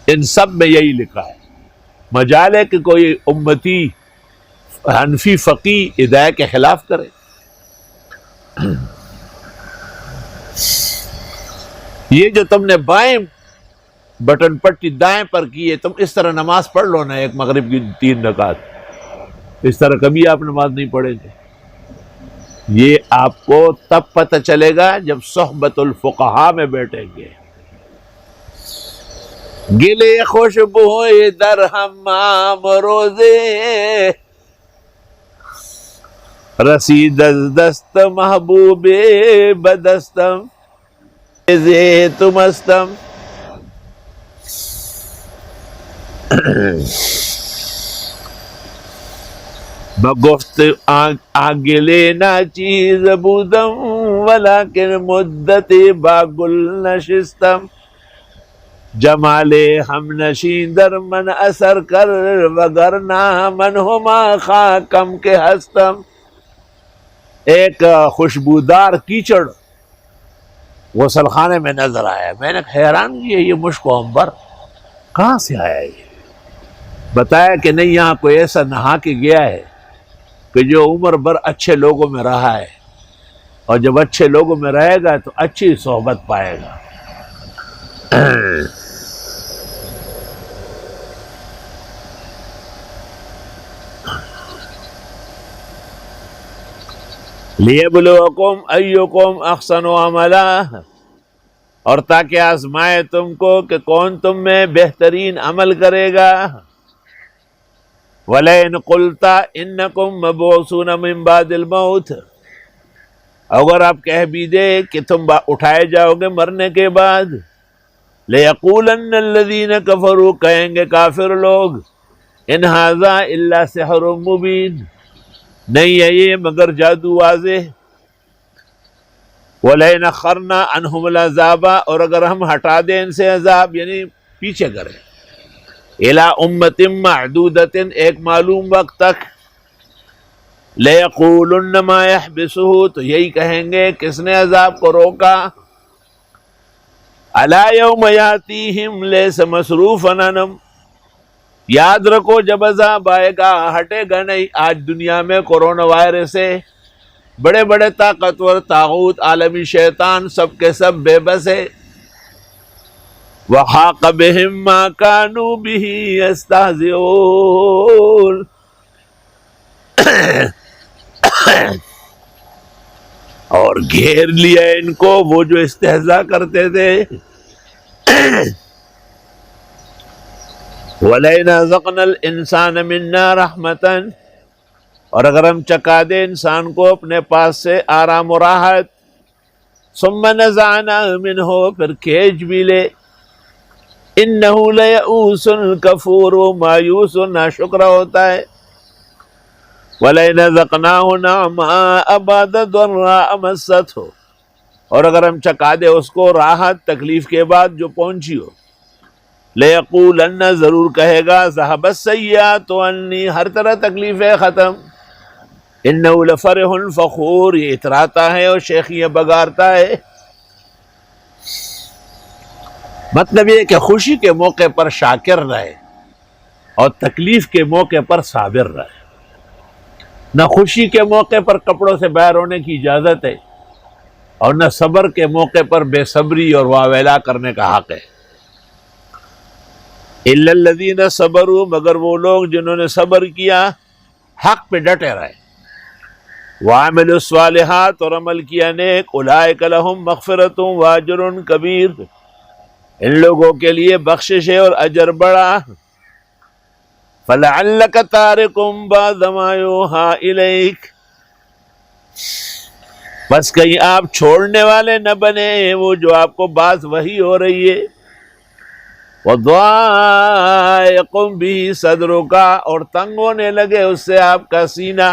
Speaker 1: ان سب میں یہی لکھا ہے. مجال ہے کہ کوئی امتی حنفی فقی ہدایہ کے خلاف کرے. یہ جو تم نے بائیں بٹن پٹی دائیں پر کی ہے، تم اس طرح نماز پڑھ لو نا، ایک مغرب کی 3 رکعت، اس طرح کبھی آپ نماز نہیں پڑھیں گے. یہ آپ کو تب پتہ چلے گا جب صحبت الفقہاء میں بیٹھیں گے. گلے خوشبو در حمام روزے، رسید از دست محبوب بدستم زے تمستم. بگفت آگے لینا چیز بودم ولیکن مدت با گل نشستم، جمال ہم نشین در من اثر کر وگرنہ من ہما خاکم کے ہستم۔ ایک خوشبودار کیچڑ غسل خانے میں نظر آیا، میں نے حیران کیا یہ مشک و عنبر کہاں سے آیا؟ یہ بتایا کہ نہیں، یہاں کوئی ایسا نہا کے گیا ہے کہ جو عمر بھر اچھے لوگوں میں رہا ہے، اور جب اچھے لوگوں میں رہے گا تو اچھی صحبت پائے گا۔ لِيَبْلُوَكُمْ أَيُّكُمْ أَحْسَنُ عَمَلًا، اور تاکہ آزمائے تم کو کہ کون تم میں بہترین عمل کرے گا۔ وَلَئِنْ قُلْتَ إِنَّكُمْ مَبْعُوثُونَ مِنْ بَعْدِ الْمَوْتِ، اگر آپ کہہ بھی دے کہ تم اٹھائے جاؤ گے مرنے کے بعد، لَيَقُولَنَّ الَّذِينَ كَفَرُوا، کہیں گے کافر لوگ، إِنْ هَذَا إِلَّا سِحْرٌ مُبِينٌ، نہیں ہے یہ مگر جادو واضح۔ وَلَئِنْ أَخَّرْنَا عَنْهُمُ الْعَذَابَ، اور اگر ہم ہٹا دیں ان سے عذاب، یعنی پیچھے کریں، إِلَىٰ أُمَّةٍ مَعْدُودَةٍ، ایک معلوم وقت تک، لَيَقُولُنَّ مَا يَحْبِسُهُ، تو یہی کہیں گے کس نے عذاب کو روکا، أَلَا يَوْمَ يَأْتِيهِمْ لَيْسَ مَصْرُوفًا عَنْهُمْ، یاد رکھو جب عذاب آئے گا ہٹے گا نہیں۔ آج دنیا میں کورونا وائرس سے بڑے بڑے طاقتور طاغوت عالمی شیطان سب کے سب بے بس ہے۔ وَحَاقَ بِهِمْ مَا كَانُوا بِهِ يَسْتَهْزِئُونَ، اور گھیر لیا ان کو وہ جو استہزاء کرتے تھے۔ وَلَئِنْ أَذَقْنَا الْإِنسَانَ مِنَّا رَحْمَةً، اور اگر ہم چکا دے انسان کو اپنے پاس سے آرام و راحت، ثُمَّ نَزَعْنَاهُ مِنْهُ، پھر کھینچ بھی لے، إِنَّهُ لَيَئُوسٌ كَفُورٌ، وہ مایوس و ناشکرا ہوتا ہے۔ وَلَئِنْ أَذَقْنَاهُ نَعْمَاءَ بَعْدَ ضَرَّاءَ مَسَّتْهُ، اور اگر ہم چکا دے اس کو راحت تکلیف کے بعد جو پہنچی ہو، لَيَقُولَنَّ، ضرور کہے گا، ذَهَبَ السَّيِّئَاتُ عَنِّي، ہر طرح تکلیفیں ختم۔ إِنَّهُ لَفَرِحٌ فَخُورٌ، یہ اتراتا ہے اور شیخیاں بگارتا ہے۔ مطلب یہ کہ خوشی کے موقع پر شاکر رہے اور تکلیف کے موقع پر صابر رہے۔ نہ خوشی کے موقع پر کپڑوں سے باہر ہونے کی اجازت ہے، اور نہ صبر کے موقع پر بے صبری اور واویلا کرنے کا حق ہے۔ إِلَّا الَّذِينَ صَبَرُوا، مگر وہ لوگ جنہوں نے صبر کیا، حق پہ ڈٹے رہے، وَعَمِلُوا الصَّالِحَاتِ، اور عمل کیا نیک، أُولَئِكَ لَهُم مَغْفِرَةٌ وَأَجْرٌ كَبِيرٌ، ان لوگوں کے لیے بخشش ہے اور اجر بڑا۔ فَلَعَلَّكَ تَارِكٌ بَعْضَ مَا يُوحَىٰ إِلَيْكَ، بس کہیں آپ چھوڑنے والے نہ بنے وہ جو آپ کو بات وحی ہو رہی ہے۔ وَضَائِقٌ بِهِ صَدْرُكَ، اور تنگ ہونے لگے اس سے آپ کا سینہ۔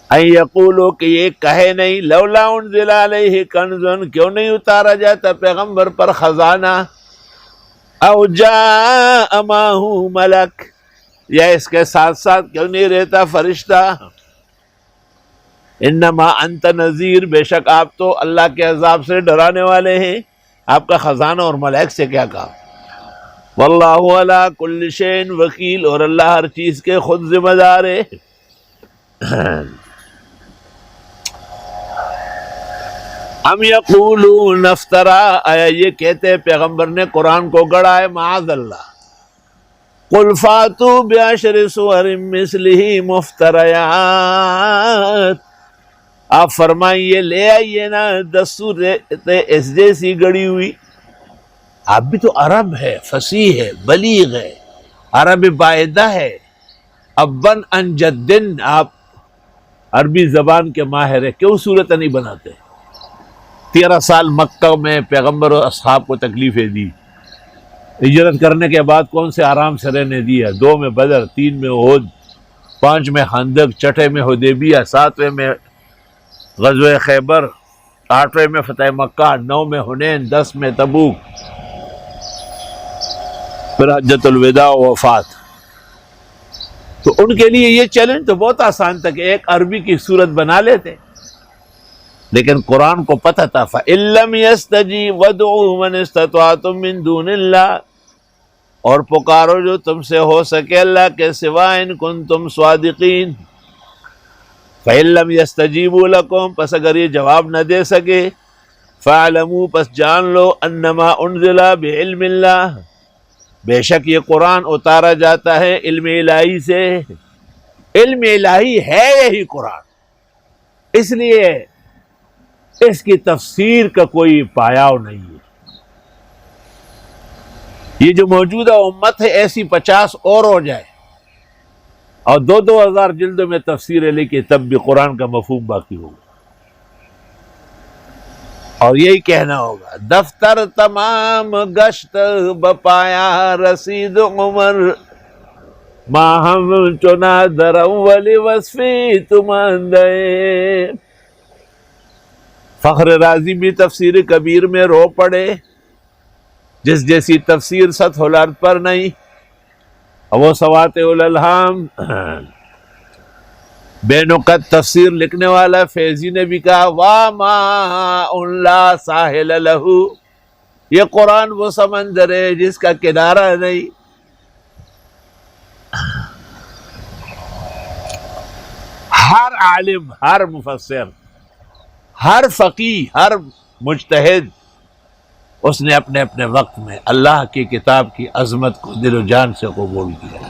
Speaker 1: أَن يَقُولُوا، کہ یہ کہے نہیں، لولا انزل علیہ کنز، کیوں نہیں اتارا جاتا پیغمبر پر خزانہ، او جاء معہ ملک، یا اس کے ساتھ ساتھ کیوں نہیں رہتا فرشتہ۔ انما انت نذیر، بے شک آپ تو اللہ کے عذاب سے ڈرانے والے ہیں، آپ کا خزانہ اور ملائک سے کیا کام۔ واللہ علی کل شیء وکیل، اور اللہ ہر چیز کے خود ذمہ دار ہے۔ ام یقولون افترا، آیا یہ کہتے پیغمبر نے قرآن کو گڑھا ہے، معاذ اللہ۔ قل فاتوا بعشر سور مثلہ مفتریات، آپ فرمائیے لے آئیے نا 10 سورتیں اس جیسی گڑی ہوئی۔ آپ بھی تو عرب ہے، فصیح ہے، بلیغ ہے، عرب باعدہ ہے، ابن ان جدن، آپ عربی زبان کے ماہر ہے، کیوں صورت نہیں بناتے؟ 13 سال مکہ میں پیغمبر و اصحاب کو تکلیفیں دی، ہجرت کرنے کے بعد کون سے آرام سے رہنے دیا، 2 میں بدر، 3 میں احد، 5 میں خندق، 6 میں حدیبیہ، 7ویں میں غزوہ خیبر، 8ویں میں فتح مکہ، 9 میں حنین، 10 میں تبوک، پھر حجۃ الوداع و وفات۔ تو ان کے لیے یہ چیلنج تو بہت آسان تھا کہ ایک عربی کی صورت بنا لیتے، لیکن قرآن کو پتہ تھا فَإِن لَّمْ يَسْتَجِيبُوا وَادْعُوا مَنِ اسْتَطَعْتُم مِّن دُونِ اللَّهِ، اور پکارو جو تم سے ہو سکے اللہ کے سوا ان کنتم صادقین۔ فَإِن لَّمْ يَسْتَجِيبُوا لَكُمْ، پس اگر یہ جواب نہ دے سکے، فَاعْلَمُوا، پس جان لو، انما انزل بعلم اللہ، بے شک یہ قرآن اتارا جاتا ہے علم الہی سے۔ علم الہی ہے یہی قرآن، اس لیے اس کی تفسیر کا کوئی پایاؤ نہیں ہے۔ یہ جو موجودہ امت ہے ایسی 50 اور ہو جائے اور 2,000 جلدوں میں تفسیر لکھے، تب بھی قرآن کا مفہوم باقی ہوگا۔ اور یہی کہنا ہوگا دفتر تمام گشت بپایا رسید عمر، ماہم چنا در اول وصفی تماندے۔ فخر رازی بھی تفسیر کبیر میں رو پڑے، جس جیسی تفسیر سطح الارض پر نہیں، وہ سواطع الالہام بے نقط تفسیر لکھنے والا فیضی نے بھی کہا وَمَاءٌ لَا ساحل لَهُ، یہ قرآن وہ سمندر ہے جس کا کنارہ نہیں۔ ہر عالم، ہر مفسر، ہر فقیہ، ہر مجتہد، اس نے اپنے اپنے وقت میں اللہ کی کتاب کی عظمت کو دل و جان سے قبول کیا۔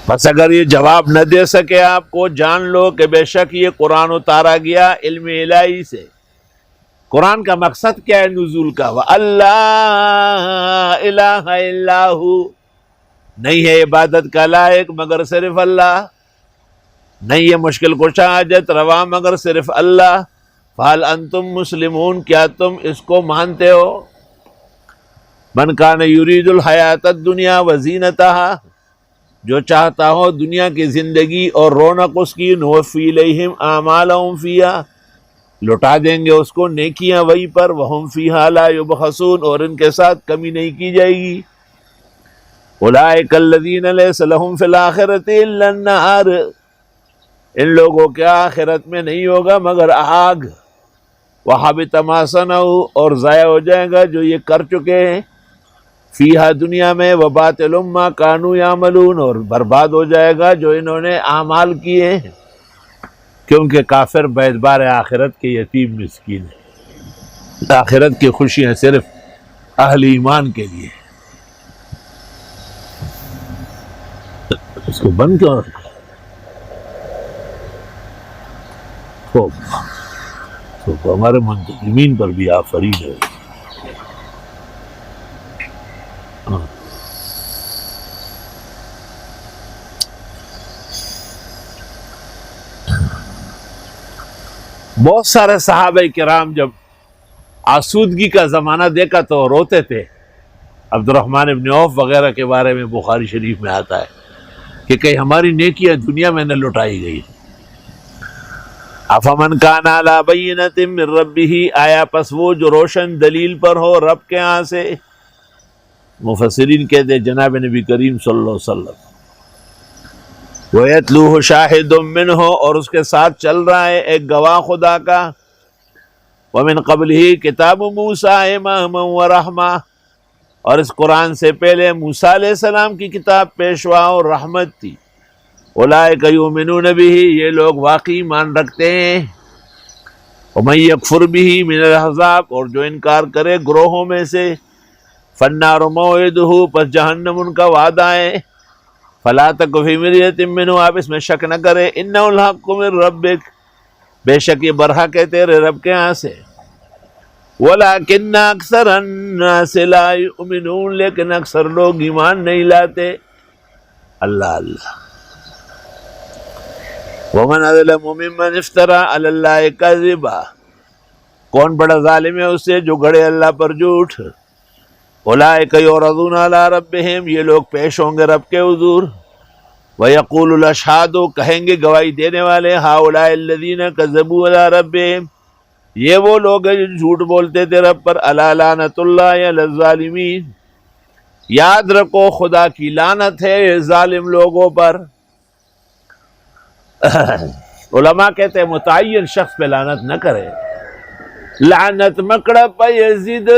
Speaker 1: بس اگر یہ جواب نہ دے سکے آپ کو، جان لو کہ بے شک یہ قرآن اتارا گیا علم الہی سے۔ قرآن کا مقصد کیا ہے نزول کا؟ وَأَلَّا إِلَٰهَ إِلَّا هُوَ، نہیں ہے عبادت کا لائق مگر صرف اللہ، نہیں ہے مشکل کشا حاجت روا مگر صرف اللہ۔ فَهَلْ أَنْتُمْ مُسْلِمُونَ، کیا تم اس کو مانتے ہو؟ مَنْ كَانَ يُرِيدُ الْحَيَاةَ الدُّنْيَا وَزِينَتَهَا، جو چاہتا ہو دنیا کی زندگی اور رونق اس کی، نوفی الیہم اعمالہم فیہا، لٹا دیں گے اس کو نیکیاں وہی پر، وہم فیہا لا یبخسون، اور ان کے ساتھ کمی نہیں کی جائے گی۔ اولئک الذین لیس لہم فی الآخرۃ الا النار، ان لوگوں کے آخرت میں نہیں ہوگا مگر آگ۔ وحبط ما صنعوا، اور ضائع ہو جائے گا جو یہ کر چکے ہیں، فیہا دنیا میں، وباطل ما کانوا یعملون، اور برباد ہو جائے گا جو انہوں نے اعمال کیے ہیں، کیونکہ کافر باعتبار آخرت کے یتیم مسکین ہے۔ آخرت کی خوشیاں صرف اہل ایمان کے لیے۔ اس کو بند کیوں رکھا؟ تو ہمارے منتظمین پر بھی آفرین ہے۔ بہت سارے صحابہ کرام جب آسودگی کا زمانہ دیکھا تو روتے تھے۔ عبد الرحمن ابن عوف وغیرہ کے بارے میں بخاری شریف میں آتا ہے کہ کہیں ہماری نیکیاں دنیا میں نہ لٹائی گئی۔ افمن کان علی بینۃ من ربہ، آیا پس وہ جو روشن دلیل پر ہو رب کے ہاں سے۔ مفسرین کہتے ہیں جناب نبی کریم صلی اللہ علیہ وسلم۔ وَيَتْلُوهُ شَاهِدٌ مِّنْهُ، اور اس کے ساتھ چل رہا ہے ایک گواہ خدا کا۔ وَمِن قَبْلِهِ كِتَابُ مُوسَىٰ إِمَامًا وَرَحْمَةً، اور اس قرآن سے پہلے موسیٰ علیہ السلام کی کتاب پیشوا اور رحمت تھی۔ أُولَٰئِكَ يُؤْمِنُونَ بِهِ، یہ لوگ واقعی ایمان رکھتے ہیں۔ وَمَن يَكْفُرْ بِهِ مِنَ الْأَحْزَابِ، اور جو انکار کرے گروہوں میں سے، فَالنَّارُ مَوْعِدُهُ، پس جہنم ان کا وعدہ ہے۔ فلا تک فی مریۃ منہ، آپ اس میں شک نہ کرے، انہ الحق من ربک، بے شک یہ برحق ہے تیرے رب کے ہاں سے۔ ولکن اکثر الناس لا یؤمنون، لیکن اکثر لوگ ایمان نہیں لاتے۔ اللہ اللہ۔ ومن اظلم ممن افترى علی اللہ کذبا، کون بڑا ظالم ہے اس سے جو گڑے اللہ پر جھوٹ۔ اولئک یعرضون علی ربہم، یہ لوگ پیش ہوں گے رب کے حضور۔ وَيَقُولُ الْأَشْهَادُ کہیں گے گواہی دینے والے هَؤُلَاءِ الَّذِينَ كَذَّبُوا عَلَىٰ رَبِّهِمْ یہ وہ لوگ ہیں جو جھوٹ بولتے تھے رب پر أَلَا لَعْنَةُ اللَّهِ عَلَى الظَّالِمِينَ یاد رکھو خدا کی لعنت ہے ظالم لوگوں پر. علماء کہتے ہیں متعین شخص پہ لعنت نہ کرے. لعنت مکڑا پہ یزید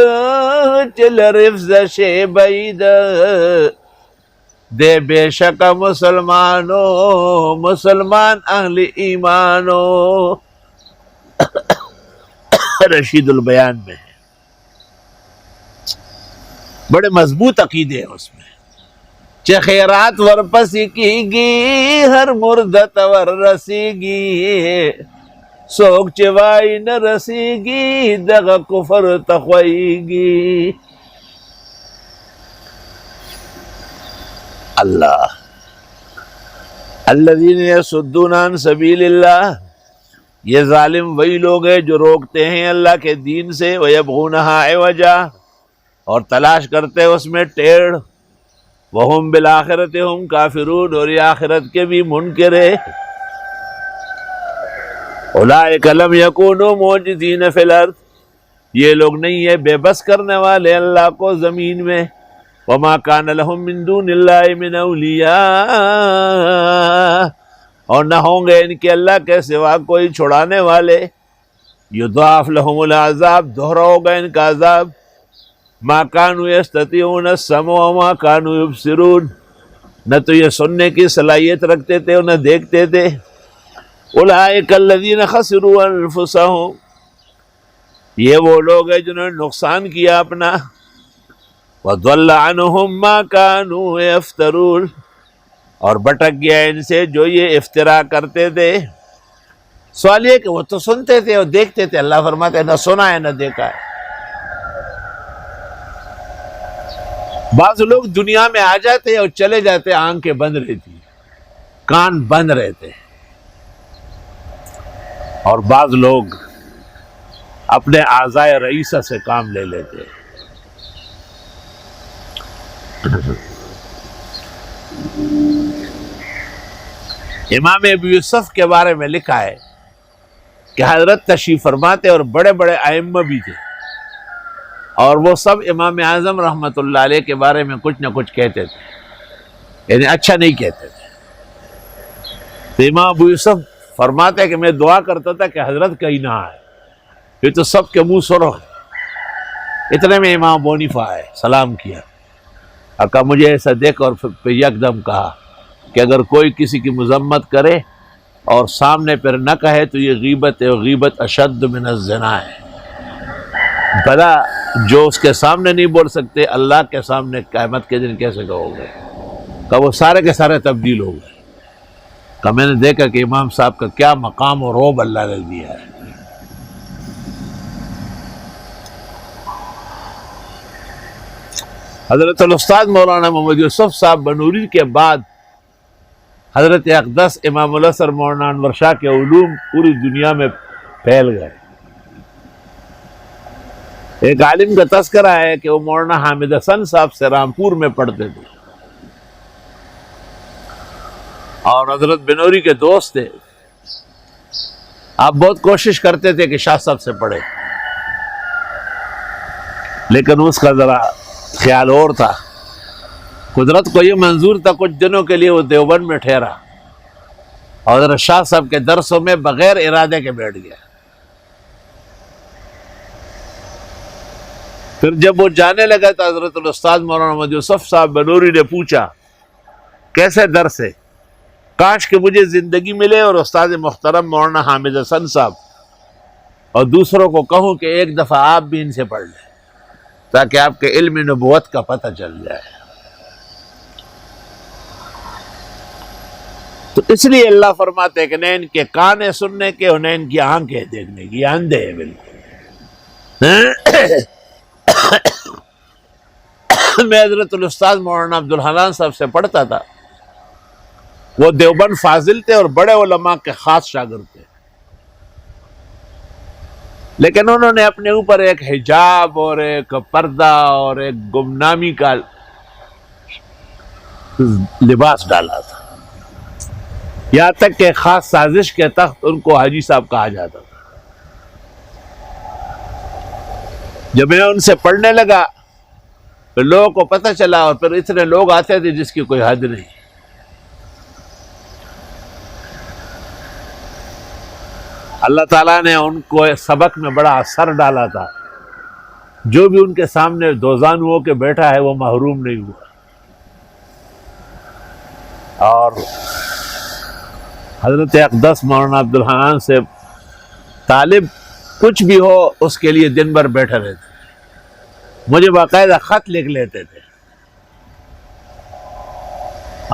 Speaker 1: چل رفز شے بعید دے بے شک مسلمانو مسلمان اہل ایمانو. رشید البیان میں ہے. بڑے مضبوط عقیدے ہیں اس میں. چہ خیرات ورپسی کی گی ہر مردت ور رسی گی سوک چوائی نہ رسی گی دغ کفر تخوئی گی. اللہ الذین یصدون عن سبیل اللہ یہ ظالم وہی لوگ ہیں جو روکتے ہیں اللہ کے دین سے ویبغونہا عوجا اور تلاش کرتے اس میں ٹیڑھ وہم بالآخرت ہم کافرون اور یہ آخرت کے بھی منکر ہے. اولئک لم یکونوا معجزین فی الارض یہ لوگ نہیں ہے بے بس کرنے والے اللہ کو زمین میں. وما کان لہم من دون اللہ من اولیاء اور نہ ہوں گے ان کے اللہ کے سوا کوئی چھڑانے والے. یضاعف لہم العذاب دوہرا ہوگا ان کا عذاب. ما کانوا یستطیعون السمع وما کانوا یبصرون نہ تو یہ سننے کی صلاحیت رکھتے تھے اور نہ دیکھتے تھے. اولئک الذین خسروا انفسہم یہ وہ لوگ ہیں جنہوں نے نقصان کیا اپنا. وَضَلَّ عَنْهُمْ مَا كَانُوا يَفْتَرُونَ اور بھٹک گیا ان سے جو یہ افترا کرتے تھے. سوال یہ کہ وہ تو سنتے تھے اور دیکھتے تھے. اللہ فرماتے ہیں نہ سنا ہے نہ دیکھا ہے. بعض لوگ دنیا میں آ جاتے اور چلے جاتے آنکھیں بند رہتی کان بند رہتے اور بعض لوگ اپنے اعضائے رئیسہ سے کام لے لیتے. امام ابو یوسف کے بارے میں لکھا ہے کہ حضرت تشریف فرماتے اور بڑے بڑے ائمہ بھی تھے اور وہ سب امام اعظم رحمۃ اللہ علیہ کے بارے میں کچھ نہ کچھ کہتے تھے یعنی اچھا نہیں کہتے تھے. تو امام ابو یوسف فرماتے کہ میں دعا کرتا تھا کہ حضرت کہیں نہ آئے یہ تو سب کے منہ سرخ. اتنے میں امام ابو حنیفہ آئے سلام کیا اور کہا مجھے ایسا دیکھ اور پھر یکدم کہا کہ اگر کوئی کسی کی مذمت کرے اور سامنے پر نہ کہے تو یہ غیبت ہے اور غیبت اشد من الزنا ہے. بھلا جو اس کے سامنے نہیں بول سکتے اللہ کے سامنے قیامت کے دن کیسے کہو گے. کہ وہ سارے کے سارے تبدیل ہو گئے. کہ میں نے دیکھا کہ امام صاحب کا کیا مقام اور روب اللہ نے دیا ہے. حضرت الاستاذ مولانا محمد یوسف صاحب بنوری کے بعد حضرت اقدس امام الازہر مولانا انور شاہ کے علوم پوری دنیا میں پھیل گئے. ایک عالم کا تذکرہ ہے کہ وہ مولانا حامد حسن صاحب سے رامپور میں پڑھتے تھے اور حضرت بنوری کے دوست تھے. آپ بہت کوشش کرتے تھے کہ شاہ صاحب سے پڑھے لیکن اس کا ذرا خیال اور تھا. قدرت کو یہ منظور تھا کچھ دنوں کے لیے وہ دیوبند میں ٹھہرا اور حضرت شاہ صاحب کے درسوں میں بغیر ارادے کے بیٹھ گیا. پھر جب وہ جانے لگا تو حضرت الاستاذ مولانا محمد یوسف صاحب بنوری نے پوچھا کیسے درس ہے. کاش کہ مجھے زندگی ملے اور استاد محترم مولانا حامد حسن صاحب اور دوسروں کو کہوں کہ ایک دفعہ آپ بھی ان سے پڑھ لیں تاکہ آپ کے علم نبوت کا پتہ چل جائے. تو اس لیے اللہ فرماتے ہیں کہ نہ ان کے کان ہیں سننے کے اور نہ ان کی آنکھیں دیکھنے کی, اندھے ہیں بالکل. میں حضرت الاستاذ مولانا عبدالحنان صاحب سے پڑھتا تھا. وہ دیوبند فاضل تھے اور بڑے علماء کے خاص شاگرد تھے, لیکن انہوں نے اپنے اوپر ایک حجاب اور ایک پردہ اور ایک گمنامی کا لباس ڈالا تھا. یہاں تک کہ خاص سازش کے تحت ان کو حاجی صاحب کہا جاتا تھا۔ جب میں ان سے پڑھنے لگا پھر لوگوں کو پتہ چلا، اور پھر اتنے لوگ آتے تھے جس کی کوئی حد نہیں۔ اللہ تعالیٰ نے ان کو سبق میں بڑا اثر ڈالا تھا، جو بھی ان کے سامنے دوزانو ہو کے بیٹھا ہے وہ محروم نہیں ہوا۔ اور حضرت اقدس مولانا عبدالحنان سے طالب کچھ بھی ہو اس کے لیے دن بھر بیٹھے رہتے، مجھے باقاعدہ خط لکھ لیتے تھے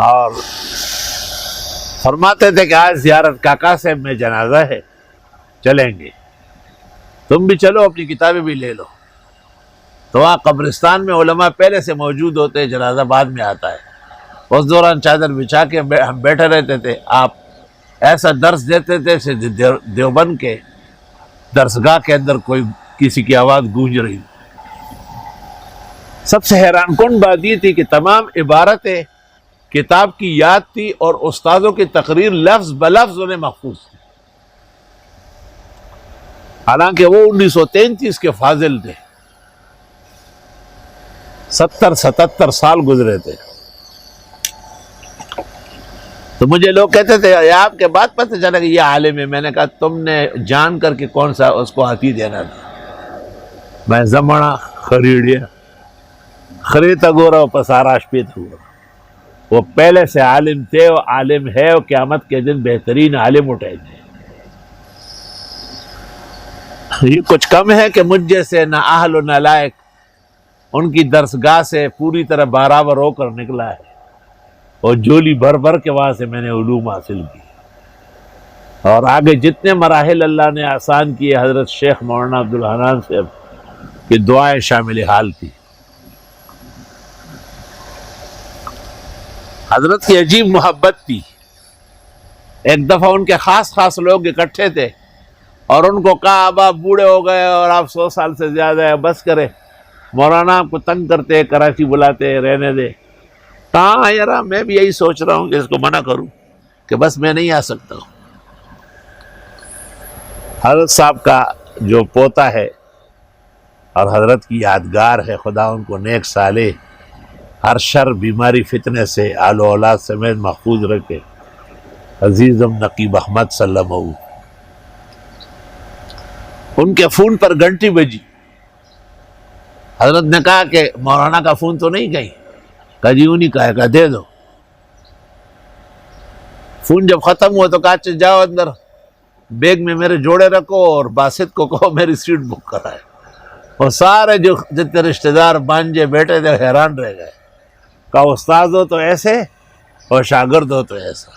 Speaker 1: اور فرماتے تھے کہ آج زیارت کاکا صاحب میں جنازہ ہے، چلیں گے، تم بھی چلو، اپنی کتابیں بھی لے لو۔ تو وہاں قبرستان میں علماء پہلے سے موجود ہوتے ہیں، جنازہ بعد میں آتا ہے۔ اس دوران چادر بچھا کے ہم بیٹھے رہتے تھے، آپ ایسا درس دیتے تھے جیسے دیوبند کے درسگاہ کے اندر کوئی کسی کی آواز گونج رہی۔ سب سے حیران کن بات یہ تھی کہ تمام عبارتیں کتاب کی یاد تھی اور استادوں کی تقریر لفظ بلفظ انہیں محفوظ تھی، حالانکہ وہ 1933 کے فاضل تھے، 77 سال گزرے تھے۔ تو مجھے لوگ کہتے تھے آپ کے بعد پتہ چلا کہ یہ عالم ہے۔ میں نے کہا تم نے جان کر کے کون سا اس کو ہاتھی دینا تھا؟ میں زمانہ خریدیا خریدتا گورا پساراش پیت ہوا۔ وہ پہلے سے عالم تھے، وہ عالم ہے، وہ قیامت کے دن بہترین عالم اٹھائے گے۔ یہ کچھ کم ہے کہ مجھ جیسے نہ اہل و نہ لائق ان کی درسگاہ سے پوری طرح برابر ہو کر نکلا ہے، اور جولی بھر بھر کے وہاں سے میں نے علوم حاصل کی، اور آگے جتنے مراحل اللہ نے آسان کیے حضرت شیخ مولانا عبدالحنان صاحب کی دعائیں شامل حال تھی۔ حضرت کی عجیب محبت تھی۔ ایک دفعہ ان کے خاص لوگ اکٹھے تھے اور ان کو کہا اب آپ بوڑھے ہو گئے اور آپ 100 سال سے زیادہ ہے، بس کرے، مولانا آپ کو تنگ کرتے، کراچی بلاتے، رہنے دے۔ کہاں یار میں بھی یہی سوچ رہا ہوں کہ اس کو منع کروں کہ بس میں نہیں آ سکتا ہوں۔ حضرت صاحب کا جو پوتا ہے اور حضرت کی یادگار ہے، خدا ان کو نیک صالح، ہر شر بیماری فتنے سے آل و اولاد سمیت محفوظ رکھے۔ عزیزم نقیب احمد سلم ہو، ان کے فون پر گھنٹی بجی، حضرت نے کہا کہ مولانا کا فون تو نہیں گئی؟ کہا جی انہیں کہا دے دو۔ فون جب ختم ہوا تو کہا چل جاؤ اندر، بیگ میں میرے جوڑے رکھو اور باسط کو کہو میری سیٹ بک کرائے۔ اور سارے جو جتنے رشتہ دار بانجے بیٹھے تھے حیران رہ گئے۔ کہا استاد ہو تو ایسے اور شاگرد ہو تو ایسا۔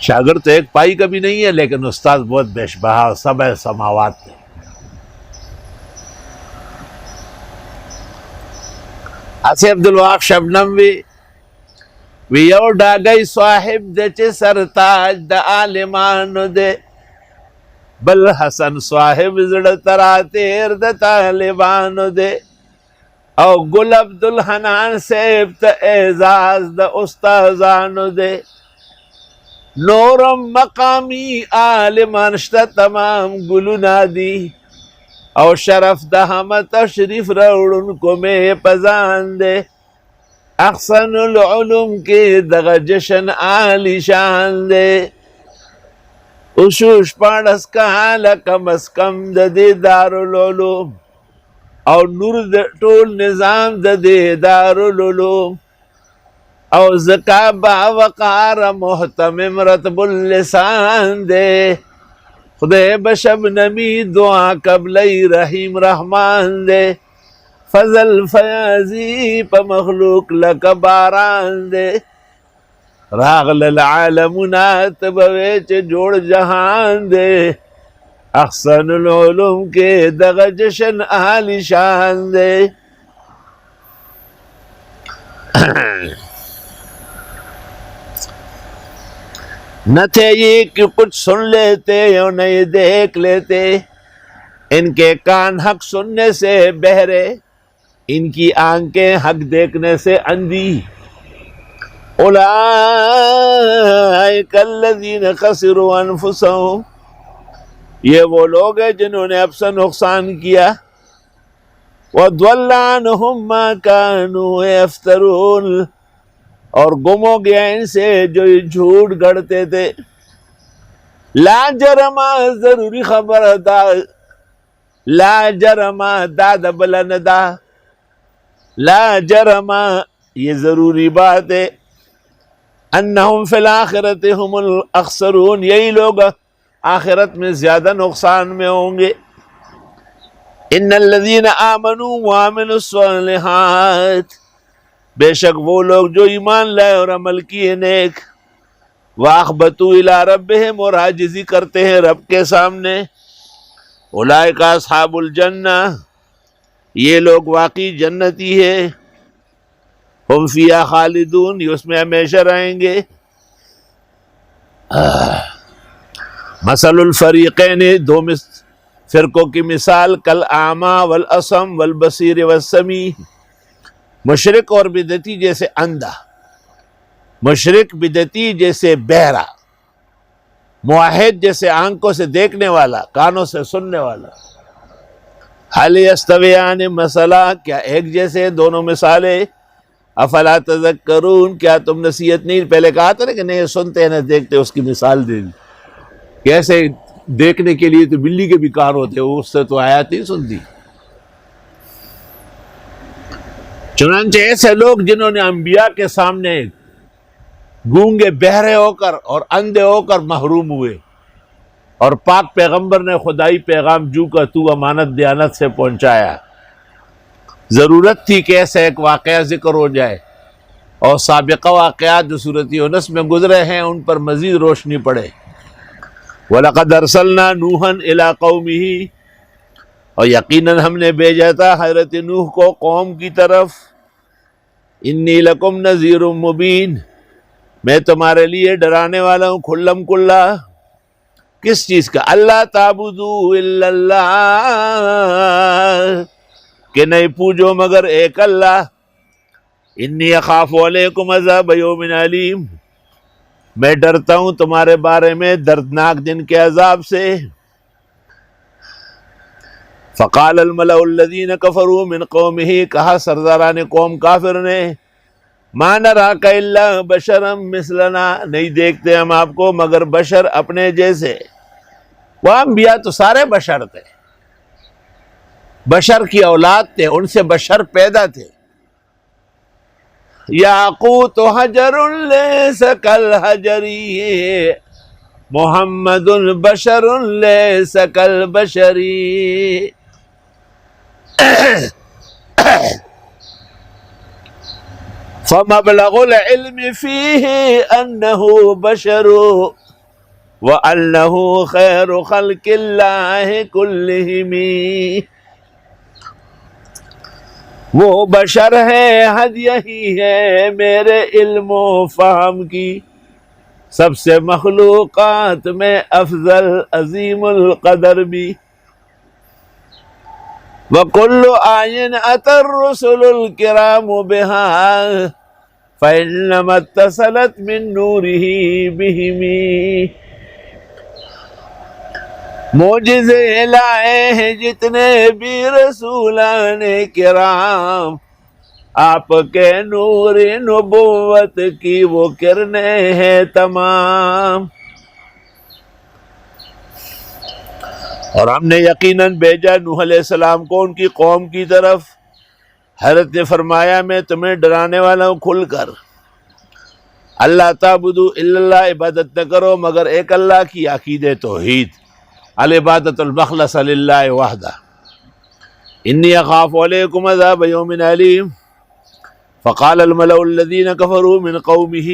Speaker 1: شاگرد تو ایک پائی کا بھی نہیں ہے، لیکن استاد بہت بیش بہا، سبع سماوات تھے۔ اسی عبدالوہاب شبنم وی یو ڈاگئی صاحب دے چے سرتاج دا عالمانو دے، بل حسن صاحب زڑ ترا تیر دا طالبانو دے، او گل عبدالحنان سیب تا اعزاز دا استازانو دے، نورم مقامی عالمان شتا تمام گلونا دی، او شرف دا ہم تشریف روڑن کو میں پزان دے، احسن العلوم کے دغ جشن عالی شان دے، اشوش پاڑس کہاں لکم از کم دا دے دار العلوم، او نور دا ٹول نظام دا دے دار العلوم، او زکا با وقار محتمم رتب اللسان دے، خدے بشب نمی دعا قبلی رحیم رحمان دے، فضل فیاضی پا مخلوق لک باران دے، راغل العالمونات بویچ جوڑ جہان دے، احسن العلوم کے دغ جشن عالی شان دے۔ نہ تھے یہ کہ کچھ سن لیتے اور نہیں دیکھ لیتے، ان کے کان حق سننے سے بہرے، ان کی آنکھیں حق دیکھنے سے اندھی، اولئک الذین خسروا انفسهم، یہ وہ لوگ ہیں جنہوں نے اپنا نقصان کیا، وَضَلَّ عَنْهُمْ مَا كَانُوا يَفْتَرُونَ، اور گم ہو گیا ان سے جو یہ جھوٹ گڑتے تھے۔ لا جرم، ضروری خبر دا، لا جرم دا دبلن دا، لا جرم یہ ضروری بات ہے، انہم فی الآخرت ہم الاخسرون، یہی لوگ آخرت میں زیادہ نقصان میں ہوں گے۔ ان الذین آمنوا وعملوا الصالحات، بے شک وہ لوگ جو ایمان لائے اور عمل کیے نیک، واخبتوا الی ربہم، اور عاجزی کرتے ہیں رب کے سامنے، اولئک اصحاب الجنہ، یہ لوگ واقعی جنتی ہے، ہم فیہا خالدون، یہ اس میں ہمیشہ رہیں گے۔ مثل الفریقین، دو فرقوں کی مثال، کل اعمیٰ والاصم والبصیر والسمیع، مشرک اور بدعتی جیسے اندھا، مشرک بدعتی جیسے بہرا، موحد جیسے آنکھوں سے دیکھنے والا، کانوں سے سننے والا۔ حل یستویان مثلا، کیا ایک جیسے دونوں مثالیں؟ افلا تذکرون، کیا تم نصیحت نہیں، پہلے کہا تھا نا کہ نہیں سنتے ہیں نہ دیکھتے، اس کی مثال دے دی، کیسے دیکھنے کے لیے تو بلی کے بھی کان ہوتے، اس سے تو آیات نہیں سنتی۔ چنانچہ ایسے لوگ جنہوں نے انبیاء کے سامنے گونگے بہرے ہو کر اور اندھے ہو کر محروم ہوئے، اور پاک پیغمبر نے خدائی پیغام جو کا تو امانت دیانت سے پہنچایا، ضرورت تھی کہ ایسا ایک واقعہ ذکر ہو جائے اور سابقہ واقعات جو سورۃ یونس میں گزرے ہیں ان پر مزید روشنی پڑے۔ وَلَقَدْ أَرْسَلْنَا نُوحًا إِلَىٰ قَوْمِهِ، اور یقیناً ہم نے بھیجا تھا حضرت نوح کو قوم کی طرف، اِنِّي لَكُمْ نَذِيرٌ مُبِينٌ، میں تمہارے لیے ڈرانے والا ہوں کھلم کھلا۔ کس چیز کا؟ اللہ تعبدوا الا اللہ، کہ نہیں پوجو مگر ایک اللہ، انی اخاف علیکم عذاب یوم علیم، میں ڈرتا ہوں تمہارے بارے میں دردناک دن کے عذاب سے۔ فقال الملأ الذین کفروا من قومہ، کہا سرداران قوم کافر نے، ما نراک الا بشرا مثلنا، نہیں دیکھتے ہم آپ کو مگر بشر اپنے جیسے۔ وہ انبیاء تو سارے بشر تھے، بشر کی اولاد تھے، ان سے بشر پیدا تھے۔ یاقوت حجر لیس کالحجری، محمد بشر لیس کالبشری۔ فمبلغ العلم فیہ انہ بشر وانہ خیر خلق اللہ کلہم، وہ بشر ہے، حد یہی ہے میرے علم و فہم کی، سب سے مخلوقات میں افضل عظیم القدر بھی۔ وَكُلُّ آیٍ أَتَى الرُّسُلُ الْكِرَامُ بِهَا فَإِنَّمَا اتصلت مِن نُورِهِ بِهِمْ، معجزے لائے ہیں جتنے بھی رسولان کرام، آپ کے نور نبوت کی وہ کرنیں ہیں تمام۔ اور ہم نے یقیناً بھیجا نوح علیہ السلام کو ان کی قوم کی طرف، حضرت نے فرمایا میں تمہیں ڈرانے والا ہوں کھل کر، اللہ تعبدوا الا اللہ، عبادت نہ کرو مگر ایک اللہ کی، عقید توحید، العبادت المخلص للہ وحدہ۔ انی اخاف علیکم عذاب یوم علیم۔ فقال الملأ الذین کفروا من قومہ،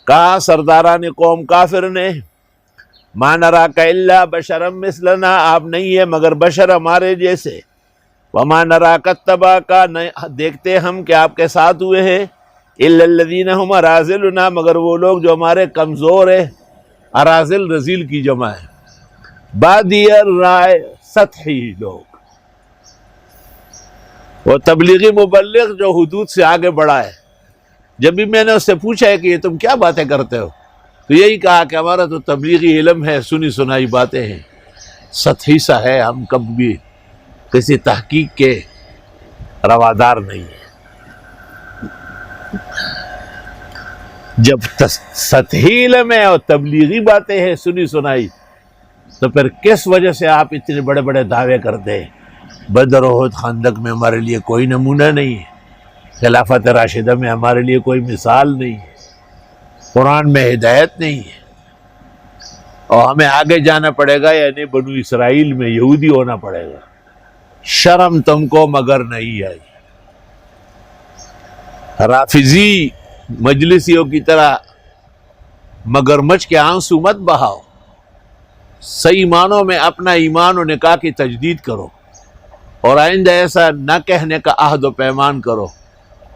Speaker 1: کہا سرداران قوم کافر نے، ما نراک الا بشرا مثلنا، آپ نہیں ہے مگر بشر ہمارے جیسے، وما نراک اتبعک، دیکھتے ہم کہ آپ کے ساتھ ہوئے ہیں، الا الذین هم اراذلنا، مگر وہ لوگ جو ہمارے کمزور ہیں، اراذل رذیل کی جمع ہے، بادی الرائے، سطحی لوگ، وہ تبلیغی مبلغ جو حدود سے آگے بڑھا ہے، جب بھی میں نے اس سے پوچھا ہے کہ یہ تم کیا باتیں کرتے ہو، تو یہی کہا کہ ہمارا تو تبلیغی علم ہے، سنی سنائی باتیں ہیں، سطحی سا ہے، ہم کب بھی کسی تحقیق کے روادار نہیں ہیں۔ جب سطحی علم ہے اور تبلیغی باتیں ہیں سنی سنائی، تو پھر کس وجہ سے آپ اتنے بڑے بڑے دعوے کرتے ہیں؟ بدر احد خندق میں ہمارے لیے کوئی نمونہ نہیں ہے، خلافت راشدہ میں ہمارے لیے کوئی مثال نہیں ہے، قرآن میں ہدایت نہیں ہے، اور ہمیں آگے جانا پڑے گا، یعنی بنو اسرائیل میں یہودی ہونا پڑے گا۔ شرم تم کو مگر نہیں آئی۔ رافضی مجلسیوں کی طرح مگرمچھ کے آنسو مت بہاؤ، صحیح معنوں میں اپنا ایمان و نکاح کی تجدید کرو، اور آئندہ ایسا نہ کہنے کا عہد و پیمان کرو۔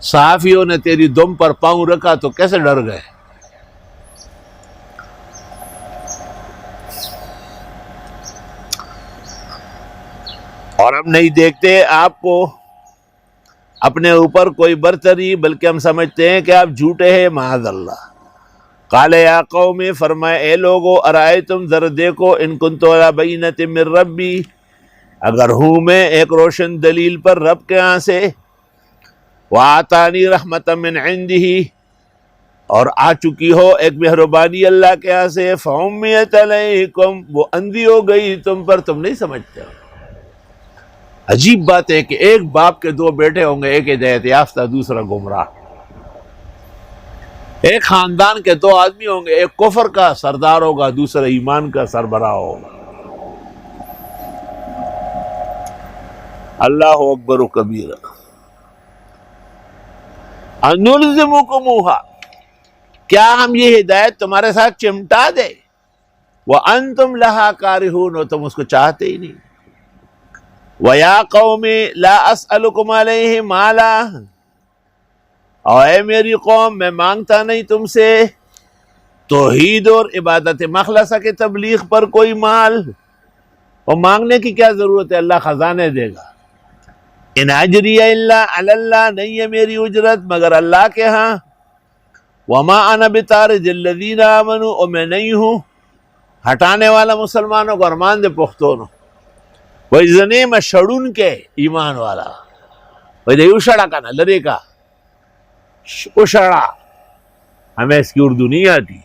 Speaker 1: صحافیوں نے تیری دم پر پاؤں رکھا تو کیسے ڈر گئے؟ اور ہم نہیں دیکھتے آپ کو اپنے اوپر کوئی برتری، بلکہ ہم سمجھتے ہیں کہ آپ جھوٹے ہیں، معاذ اللہ۔ قال یا قوم، فرمائے اے لوگو، ارائیتم ذرا دیکھو، ان کنت علی بینۃ من ربی، اگر ہوں میں ایک روشن دلیل پر رب کے ہاں سے، وآتانی رحمۃ من عندہ، اور آ چکی ہو ایک مہربانی اللہ کے ہاں سے، فعمیت علیکم، وہ اندھی ہو گئی تم پر، تم نہیں سمجھتے ہو۔ عجیب بات ہے کہ ایک باپ کے دو بیٹے ہوں گے، ایک ہدایت یافتہ دوسرا گمراہ، ایک خاندان کے دو آدمی ہوں گے، ایک کفر کا سردار ہوگا دوسرا ایمان کا سربراہ ہوگا۔ اللہ اکبر و کبیرہ۔ انلزمکموہا، کیا ہم یہ ہدایت تمہارے ساتھ چمٹا دے، وانتم لہا کارہون، اور تم اس کو چاہتے ہی نہیں۔ وَيَا قَوْمِ لَا أَسْأَلُكُمْ عَلَيْهِ مَالًا، اور اے میری قوم، میں مانگتا نہیں تم سے توحید اور عبادت مخلصہ کے تبلیغ پر کوئی مال، اور مانگنے کی کیا ضرورت ہے، اللہ خزانے دے گا۔ ان اجری الا علی اللہ، نہیں ہے میری اجرت مگر اللہ کے ہاں۔ وما انا بطارد الذین آمنوا، اور میں نہیں ہوں ہٹانے والا مسلمانوں کو، ارمان دے پختونو، وَإِذَنِي مَشَڑُن کے ایمان والا، وَإِذَا اُشڑا کا نا لرے کا، اُشڑا، ہمیں اس کی اردو نہیں آتی،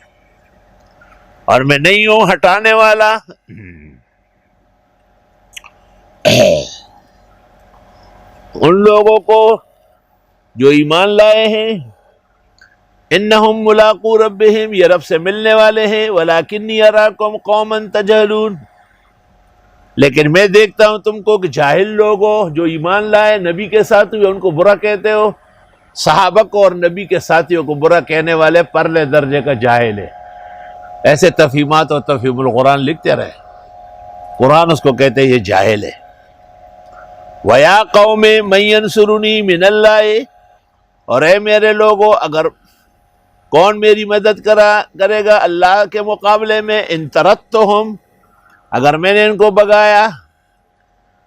Speaker 1: اور میں نہیں ہوں ہٹانے والا۔ ان لوگوں کو جو ایمان لائے ہیں، انہم ملاقو ربہم، یہ رب سے ملنے والے ہیں، ولیکنی اراکم قوما تجہلون، لیکن میں دیکھتا ہوں تم کو کہ جاہل لوگ ہو، جو ایمان لائے نبی کے ساتھ ہوئے ان کو برا کہتے ہو، صحابہ کو اور نبی کے ساتھیوں کو برا کہنے والے پرلے درجے کا جاہل ہے۔ ایسے تفہیمات اور تفہیم القرآن لکھتے رہے، قرآن اس کو کہتے ہیں یہ جاہل ہے۔ وَيَا قَوْمِ مَن يَنصُرُنِي مِنَ اللَّهِ، اور اے میرے لوگو، اگر کون میری مدد کرے گا اللہ کے مقابلے میں، ان طردتہم، اگر میں نے ان کو بگایا،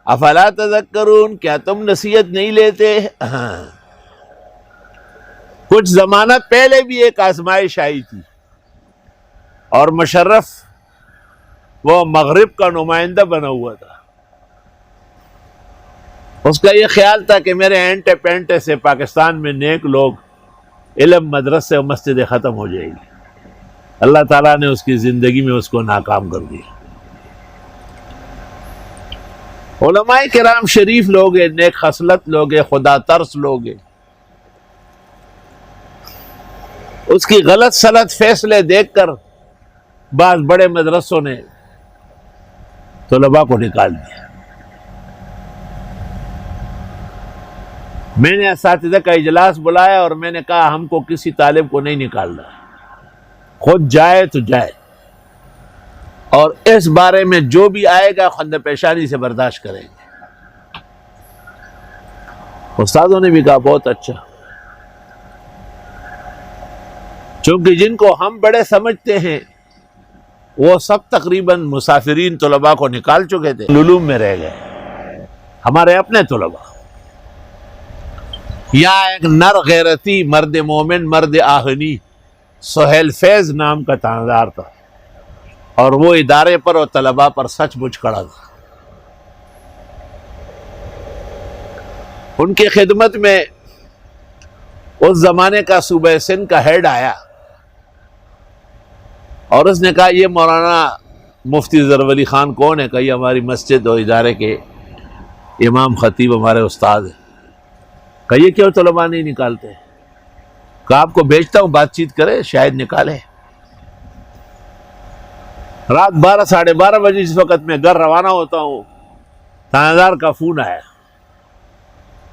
Speaker 1: افلا تذکرون، کیا تم نصیحت نہیں لیتے؟ کچھ زمانہ پہلے بھی ایک آزمائش آئی تھی، اور مشرف وہ مغرب کا نمائندہ بنا ہوا تھا، اس کا یہ خیال تھا کہ میرے اینٹے پینٹے سے پاکستان میں نیک لوگ، علم، مدرسے اور مسجدیں ختم ہو جائے گی۔ اللہ تعالیٰ نے اس کی زندگی میں اس کو ناکام کر دیا۔ علماء کرام شریف لوگ ہیں، نیک خصلت لوگ ہیں، خدا ترس لوگ ہیں، اس کی غلط سلط فیصلے دیکھ کر بعض بڑے مدرسوں نے طلباء کو نکال دیا۔ میں نے اساتذہ کا اجلاس بلایا اور میں نے کہا ہم کو کسی طالب کو نہیں نکالنا، خود جائے تو جائے، اور اس بارے میں جو بھی آئے گا خندہ پیشانی سے برداشت کریں گے۔ استادوں نے بھی کہا بہت اچھا، چونکہ جن کو ہم بڑے سمجھتے ہیں وہ سب تقریباً مسافرین طلباء کو نکال چکے تھے، علوم میں رہ گئے، ہمارے اپنے طلباء۔ یہاں ایک نر غیرتی مرد مومن، مرد آہنی سہیل فیض نام کا تھانیدار تھا، اور وہ ادارے پر اور طلباء پر سچ مچ کڑا تھا۔ ان کی خدمت میں اس زمانے کا صوبہ سندھ کا ہیڈ آیا اور اس نے کہا یہ مولانا مفتی ظفر علی خان کون ہے؟ کہ یہ ہماری مسجد اور ادارے کے امام خطیب ہمارے استاد ہیں۔ کہ یہ کیوں طلباء نہیں نکالتے؟ کہ آپ کو بھیجتا ہوں بات چیت کرے، شاید نکالے۔ رات 12 ساڑھے 12 بجے جس وقت میں گھر روانہ ہوتا ہوں، تھانیدار کا فون آیا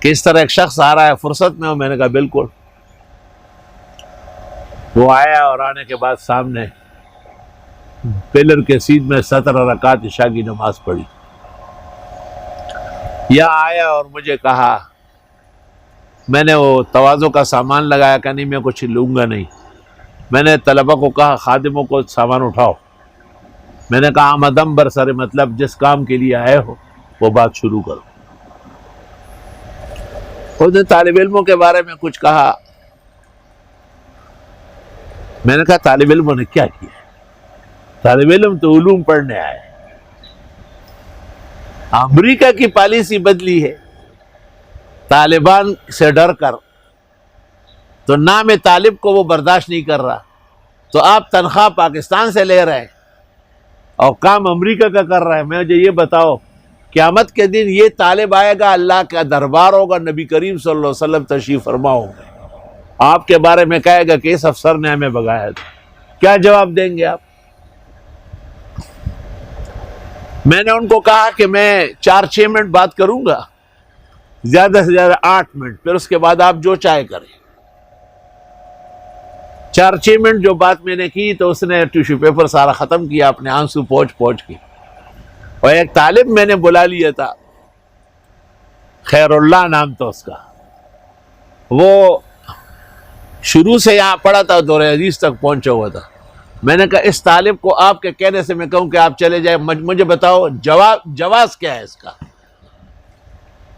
Speaker 1: کہ اس طرح ایک شخص آ رہا ہے، فرصت میں ہوں؟ میں نے کہا بالکل۔ وہ آیا اور آنے کے بعد سامنے پلر کے سیدھ میں 17 رکعت عشاء کی نماز پڑھی۔ یہاں آیا اور مجھے کہا، میں نے وہ تواضع کا سامان لگایا کہ نہیں میں کچھ لوں گا نہیں۔ میں نے طلبہ کو کہا خادموں کو سامان اٹھاؤ۔ میں نے کہا آمدم برسر مطلب جس کام کے لیے آئے ہو وہ بات شروع کرو۔ خود نے طالب علموں کے بارے میں کچھ کہا۔ میں نے کہا طالب علموں نے کیا کیا؟ طالب علم تو علوم پڑھنے آئے۔ امریکہ کی پالیسی بدلی ہے طالبان سے ڈر کر، تو نام طالب کو وہ برداشت نہیں کر رہا، تو آپ تنخواہ پاکستان سے لے رہے ہیں اور کام امریکہ کا کر رہا ہے۔ مجھے یہ بتاؤ، قیامت کے دن یہ طالب آئے گا، اللہ کا دربار ہوگا، نبی کریم صلی اللہ علیہ وسلم تشریف فرما ہوں گے، آپ کے بارے میں کہے گا کہ اس افسر نے ہمیں بگایا تھا، کیا جواب دیں گے آپ؟ میں نے ان کو کہا کہ میں 4-6 منٹ بات کروں گا، زیادہ سے زیادہ 8 منٹ، پھر اس کے بعد آپ جو چاہے کریں۔ 4-6 منٹ جو بات میں نے کی تو اس نے ٹیشو پیپر سارا ختم کیا، اپنے آنسو پوچھ کے، اور ایک طالب میں نے بلا لیا تھا، خیر اللہ نام تھا اس کا، وہ شروع سے یہاں پڑھا تھا، دور حدیث تک پہنچا ہوا تھا۔ میں نے کہا اس طالب کو آپ کے کہنے سے میں کہوں کہ آپ چلے جائیں، مجھے بتاؤ جواز کیا ہے اس کا؟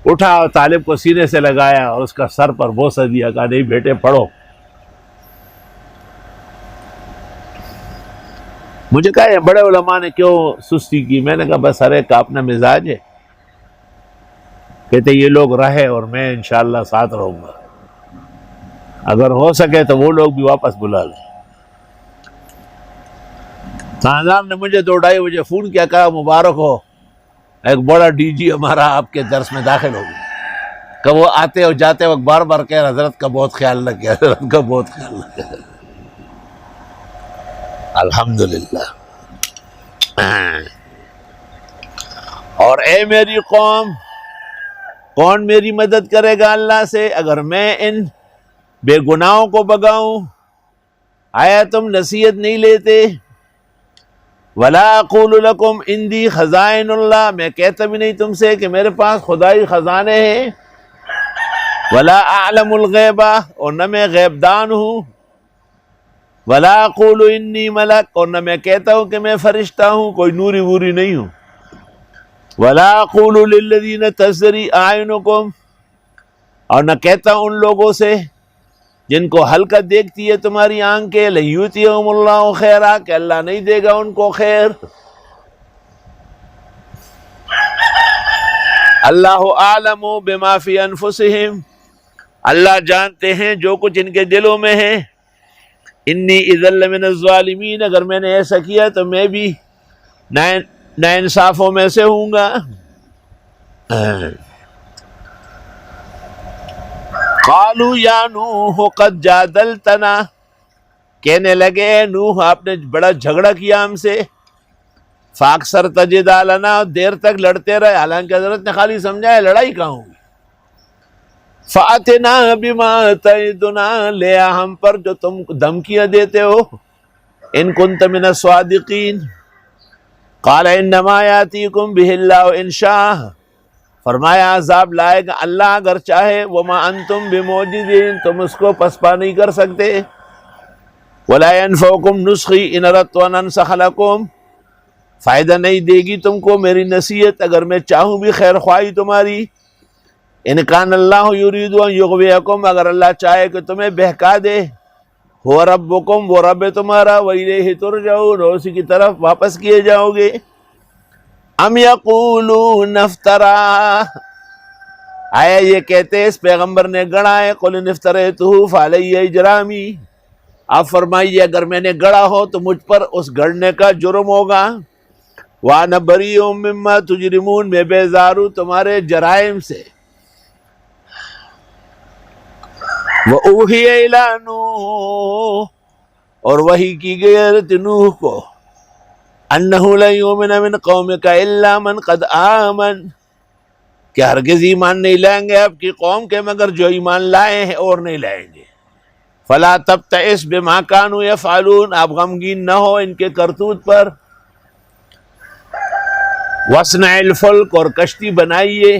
Speaker 1: اٹھا اور طالب کو سینے سے لگایا اور اس کا سر پر بوسہ دیا، کہا نہیں بیٹے پڑھو۔ مجھے کہا یہ بڑے علماء نے کیوں سستی کی؟ میں نے کہا بس ہر ایک کا اپنا مزاج ہے، کہتے یہ لوگ رہے اور میں انشاءاللہ ساتھ رہوں گا، اگر ہو سکے تو وہ لوگ بھی واپس بلا لیں۔ تھانیدار نے مجھے 2-2:30 بجے فون کیا، کہا مبارک ہو، ایک بڑا ڈی جی ہمارا آپ کے درس میں داخل ہو گیا۔ کہ وہ آتے اور جاتے وقت بار بار کہہ حضرت کا بہت خیال رکھے، حضرت کا بہت خیال رکھے۔ الحمدللہ۔ اور اے میری قوم، کون میری مدد کرے گا اللہ سے اگر میں ان بے گناہوں کو بگاؤں؟ آیا تم نصیحت نہیں لیتے؟ وَلَا أَقُولُ لَكُمْ عِنْدِي خَزَائِنُ اللَّهِ، میں کہتا بھی نہیں تم سے کہ میرے پاس خدائی خزانے ہیں۔ وَلَا أَعْلَمُ الْغَيْبَ، اور نہ میں غیب دان ہوں۔ وَلَا أَقُولُ إِنِّي مَلَكٌ، اور نہ میں کہتا ہوں کہ میں فرشتہ ہوں، کوئی نوری ووری نہیں ہوں۔ وَلَا أَقُولُ لِلَّذِينَ تَزْدَرِي أَعْيُنُكُمْ، اور نہ کہتا ہوں ان لوگوں سے جن کو ہلکا دیکھتی ہے تمہاری آنکھیں، لَن يُؤْتِيَهُمُ اللَّهُ خَيْرًا، کہ اللہ نہیں دے گا ان کو خیر۔ اللہ اعلم بما فی انفسہم، اللہ جانتے ہیں جو کچھ ان کے دلوں میں ہے۔ انی اذا لمن الظالمین، اگر میں نے ایسا کیا تو میں بھی نا انصافوں میں سے ہوں گا۔ قالوا یا نوح قد جادلتنا، کہنے لگے اے نوح آپ نے بڑا جھگڑا کیا ہم سے۔ فاکثرت جدالنا، دیر تک لڑتے رہے، حالانکہ حضرت نے خالی سمجھایا لڑائی کہاں ہوگی۔ فاتنا بما تعدنا، لیا ہم پر جو تم دھمکیاں دیتے ہو، ان کنت من الصادقین۔ قال انما یاتیکم بہ اللہ ان شاء، فرمایا عذاب لائے گا اللہ اگر چاہے، وما انتم بموجدین، تم اس کو پسپا نہیں کر سکتے۔ ولا ينفعکم نصحی ان اردت ان انصح لکم، فائدہ نہیں دے گی تم کو میری نصیحت اگر میں چاہوں بھی خیر خواہی تمہاری۔ ان کان اللہ یرید ان یغویکم، اگر اللہ چاہے کہ تمہیں بہکا دے، ہو ربکم، وہ رب تمہارا، وإلیہ ترجعون، اور اسی کی طرف واپس کیے جاؤ گے۔ ام یقولون افترا، آیا یہ کہتے اس پیغمبر نے گڑا ہے، قل ان افتریتہ فعلی اجرامی، آپ فرمائیے اگر میں نے گڑا ہو تو مجھ پر اس گڑنے کا جرم ہوگا۔ وَأَنَا بَرِيءٌ مِّمَّا تُجْرِمُونَ، میں بیزار ہوں تمہارے جرائم سے۔ وَأُوحِيَ إِلَىٰ نُوحٍ، اور وحی کی گئی حضرت نوح کو، أَنَّهُ لَن يُؤْمِنَ مِن قَوْمِكَ إِلَّا مَن قَدْ آمَنَ، کہ ہرگز ایمان نہیں لائیں گے آپ کی قوم کے مگر جو ایمان لائے ہیں اور نہیں لائیں گے۔ فَلَا تَبْتَئِسْ بِمَا كَانُوا يَفْعَلُونَ، آپ غمگین نہ ہو ان کے کرتوت پر۔ وَاصْنَعِ الْفُلْكَ، اور کشتی بنائیے،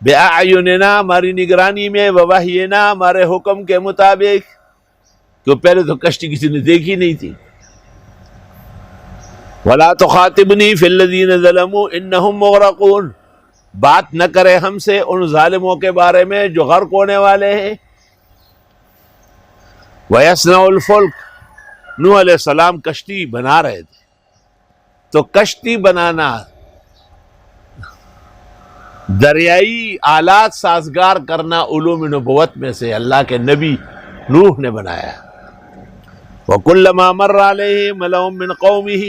Speaker 1: بِأَعْيُنِنَا، ہماری نگرانی میں، وَوَحْيِنَا، ہمارے حکم کے مطابق، کہ پہلے تو کشتی کسی نے دیکھی نہیں تھی۔ وَلَا تُخَاطِبْنِي فِي الَّذِينَ ظَلَمُوا إِنَّهُمْ مُغْرَقُونَ، بات نہ کرے ہم سے ان ظالموں کے بارے میں جو غرق ہونے والے ہیں۔ وَيَصْنَعُ الْفُلْكَ، نوح علیہ السلام کشتی بنا رہے تھے، تو کشتی بنانا دریائی آلات سازگار کرنا علوم نبوت میں سے اللہ کے نبی نوح نے بنایا۔ وَكُلَّمَا مَرَّ عَلَيْهِ مَلَأٌ مِّن قَوْمِهِ،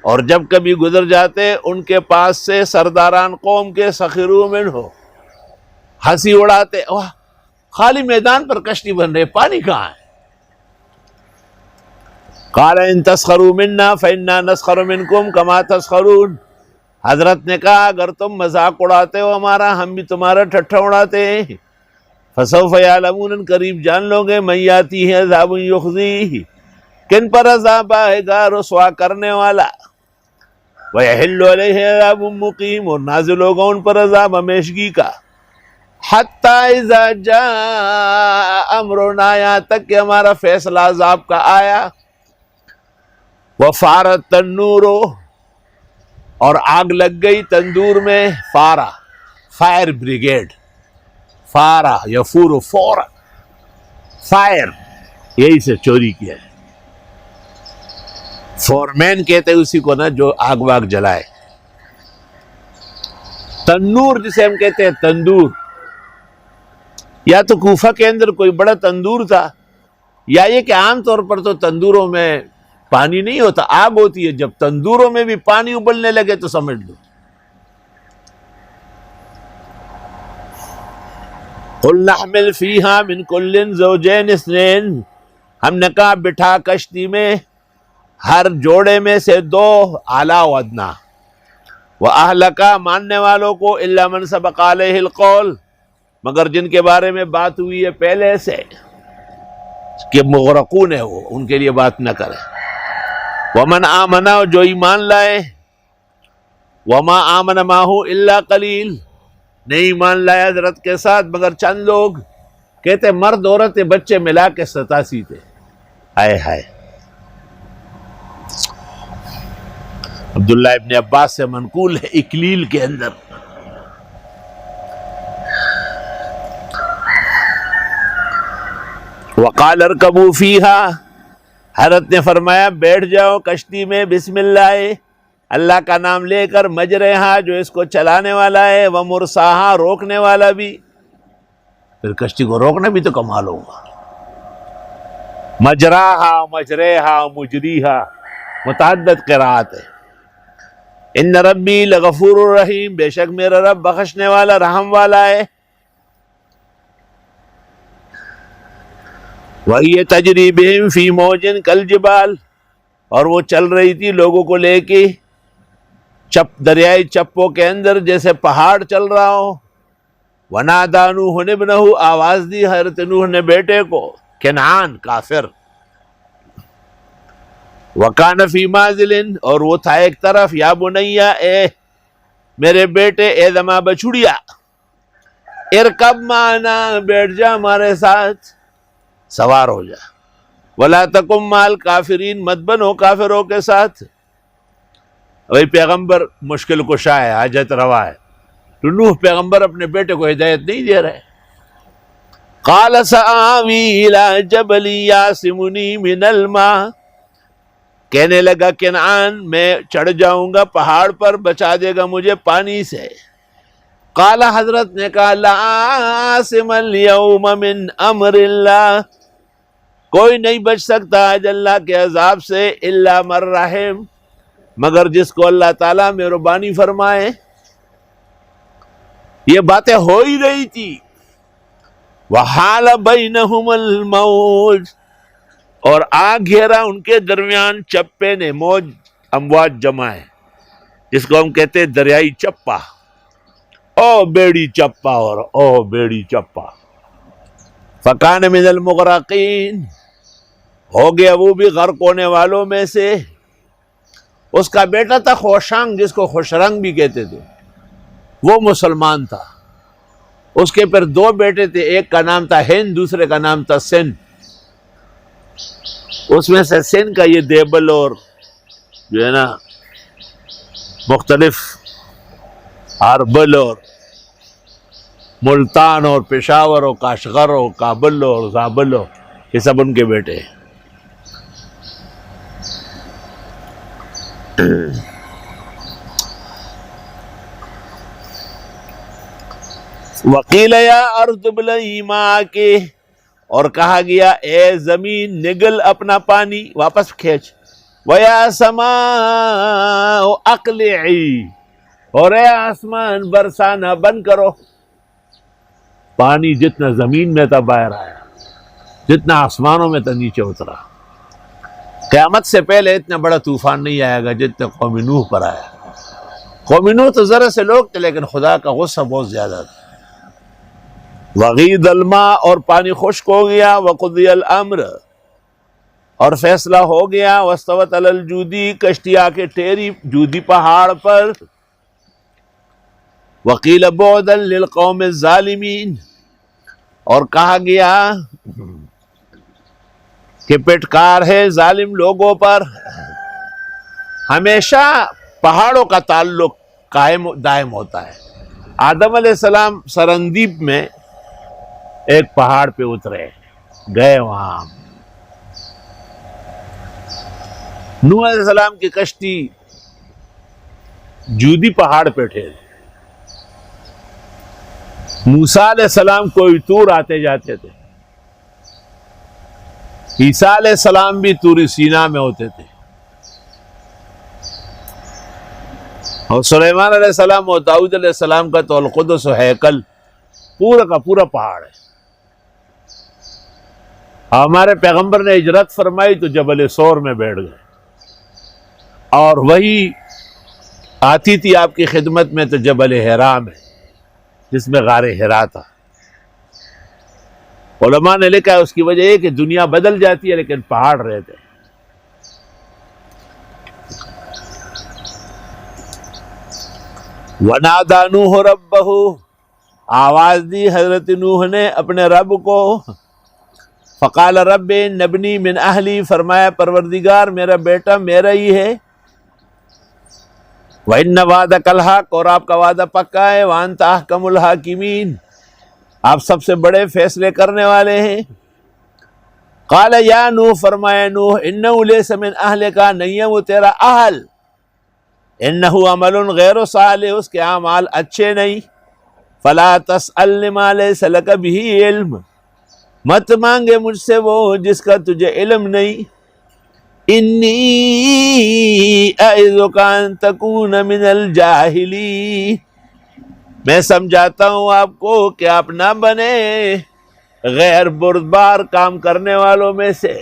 Speaker 1: اور جب کبھی گزر جاتے ان کے پاس سے سرداران قوم کے، سخروا منہ، ہنسی اڑاتے، واہ خالی میدان پر کشتی بن رہے، پانی کہاں ہے؟ قال ان تسخروا منا فإنا نسخر منکم کما تسخرون، حضرت نے کہا اگر تم مذاق اڑاتے ہو ہمارا، ہم بھی تمہارا ٹھٹھا اڑاتے ہیں۔ فسوف یعلمون، قریب جان لو گے، من یاتیہ عذاب یخزیہ، کن پر عذاب آئے گا رسوا کرنے والا، ویحل علیہ عذاب مقیم، اور نازل ہوگا ان پر عذاب ہمیشگی کا۔ حتی اذا جاء امرنا، یہاں تک کہ ہمارا فیصلہ عذاب کا آیا۔ وفارت تنور، اور آگ لگ گئی تندور میں، فارا فائر بریگیڈ، فارا یفور فورا، فائر یہی سے چوری کیا ہے، فورمین کہتے ہیں اسی کو نا جو آگ واگ جلائے۔ تنور جسے ہم کہتے ہیں تندور، یا تو کوفہ کے اندر کوئی بڑا تندور تھا، یا یہ کہ عام طور پر تو تندوروں میں پانی نہیں ہوتا، آگ ہوتی ہے، جب تندوروں میں بھی پانی ابلنے لگے تو سمجھ لو۔ قُلْ نَحْمِلْ فِيهَا مِنْ كُلٍّ زَوْجَيْنِ اثْنَيْنِ، ہم نے کہا بٹھا کشتی میں ہر جوڑے میں سے دو، اعلیٰ و ادنا، وَأَهْلَكَ، ماننے والوں کو، إِلَّا مَنْ سَبَقَ عَلَيْهِ الْقَوْلُ، مگر جن کے بارے میں بات ہوئی ہے پہلے سے کہ مغرقون ہے، وہ ان کے لیے بات نہ کرے۔ وَمَنْ آمَنَ، جو ایمان لائے، وَمَا آمَنَ مَعَهُ إِلَّا قَلِيلٌ، نہیں ایمان لائے حضرت کے ساتھ مگر چند لوگ، کہتے مرد عورت بچے ملا کے 87 تھے۔ ہائے ہائے، عبداللہ ابن عباس سے منقول ہے اکلیل کے اندر۔ وقال ارکبوا فیہا، حضرت نے فرمایا بیٹھ جاؤ کشتی میں، بسم اللہ، اللہ کا نام لے کر، مجرہا، جو اس کو چلانے والا ہے، ومرساہا، روکنے والا بھی، پھر کشتی کو روکنا بھی تو کمال ہوگا۔ مجراہا، مجرہا، مجریہا، متعدد قراءت ہے۔ ان ربی لغفور الرحیم، بے شک میرا رب بخشنے والا رحم والا ہے۔ وَهِيَ تَجْرِي بِهِمْ فِي مَوْجٍ كَالْجِبَالِ، اور وہ چل رہی تھی لوگوں کو لے کے دریائے چپوں کے اندر جیسے پہاڑ چل رہا ہو۔ وَنَادَىٰ نُوحٌ ابْنَهُ، آواز دی حضرت نوح نے بیٹے کو، کنعان کافر، وَكَانَ فِي مَعْزِلٍ، اور وہ تھا ایک طرف، یا بنیا، اے میرے بیٹے، اے زما بچڑیا، ارکب معنا، بیٹھ جا ہمارے ساتھ، سوار ہو جا، وَلَا تَكُن مَعَ الْكَافِرِينَ، مت بنو کافروں کے ساتھ۔ وہی پیغمبر مشکل کشا ہے، حاجت روا ہے، تو نوح پیغمبر اپنے بیٹے کو ہدایت نہیں دے رہے. قال سآوی الی جبل یعصمنی من الماء، کہنے لگا کنعان میں چڑھ جاؤں گا پہاڑ پر، بچا دے گا مجھے پانی سے. قال حضرت نے کہا لا عاصم اليوم من امر اللہ، کوئی نہیں بچ سکتا آج اللہ کے عذاب سے الا من رحم، مگر جس کو اللہ تعالیٰ مہربانی فرمائے. یہ باتیں ہو ہی رہی تھی. وحال بینہم الموج، اور آ گھیرا ان کے درمیان چپے نے. موج امواج جمع ہے جس کو ہم کہتے ہیں دریائی چپا. او بیڑی چپا اور او بیڑی چپا. فکان من المغرقین، ہو گیا وہ بھی غرق ہونے والوں میں سے. اس کا بیٹا تھا خوشانگ، جس کو خوشرنگ بھی کہتے تھے، وہ مسلمان تھا. اس کے پھر دو بیٹے تھے، ایک کا نام تھا ہند، دوسرے کا نام تھا سن. اس میں سے سن کا یہ دیبل اور جو ہے نا مختلف اربل اور ملتان اور پشاور اور کاشغر اور کابل اور زابل، یہ سب ان کے بیٹے ہیں. وقیل یا ارض ابلعی ماءک، اور کہا گیا اے زمین نگل اپنا پانی، واپس کھینچ. وَيَا سَمَاءُ أَقْلِعِي، اور اے آسمان برسانا بند کرو. پانی جتنا زمین میں تھا باہر آیا، جتنا آسمانوں میں تھا نیچے اترا. قیامت سے پہلے اتنا بڑا طوفان نہیں آئے گا جتنا قوم نوح پر آیا. قوم نوح تو ذرا سے لوگ تھے لیکن خدا کا غصہ بہت زیادہ تھا. وغید الماء، اور پانی خشک ہو گیا. وقضی الامر، اور فیصلہ ہو گیا. واستوت علی الجودی، کشتی آ کے ٹھہری جودی پہاڑ پر. وقیل بعدا للقوم الظالمین، اور کہا گیا کہ پٹکار ہے ظالم لوگوں پر. ہمیشہ پہاڑوں کا تعلق قائم دائم ہوتا ہے. آدم علیہ السلام سرندیب میں ایک پہاڑ پہ اترے، گئے وہاں. نوح علیہ السلام کی کشتی جودی پہاڑ پہ ٹھہری. موسیٰ علیہ السلام کوئی طور آتے جاتے تھے. عیسیٰ علیہ السلام بھی طور سینا میں ہوتے تھے. اور سلیمان علیہ السلام اور داؤد علیہ السلام کا تو القدس و ہیکل پورا کا پورا پہاڑ ہے. ہمارے پیغمبر نے ہجرت فرمائی تو جبل سور میں بیٹھ گئے، اور وہی آتی تھی آپ کی خدمت میں تو جبل حرا میں، جس میں غار حرا تھا. علماء نے لکھا ہے اس کی وجہ یہ کہ دنیا بدل جاتی ہے لیکن پہاڑ رہتے ہیں. وَنَادَى نُوحُ رَبَّهُ، آواز دی حضرت نوح نے اپنے رب کو. فقال رب نبنی من اہلی، فرمایا پروردگار میرا بیٹا میرا ہی ہے. وَإِنَّ وَعْدَكَ الْحَقُّ، اور آپ کا وعدہ پکا ہے. وَأَنْتَ أَحْكَمُ الْحَاكِمِينَ، آپ سب سے بڑے فیصلے کرنے والے ہیں. قال یا نوح، فرمایا نوح انہ لیس من اہلک، نہیں ہے وہ تیرا اہل. انہ عمل غیر صالح، اس کے اعمال اچھے نہیں. فلا تسأل ما لیس لک بہ علم، مت مانگے مجھ سے وہ جس کا تجھے علم نہیں. انی اعظک ان تکون من الجاہلین، میں سمجھاتا ہوں آپ کو کہ آپ نہ بنے غیر بردبار کام کرنے والوں میں سے.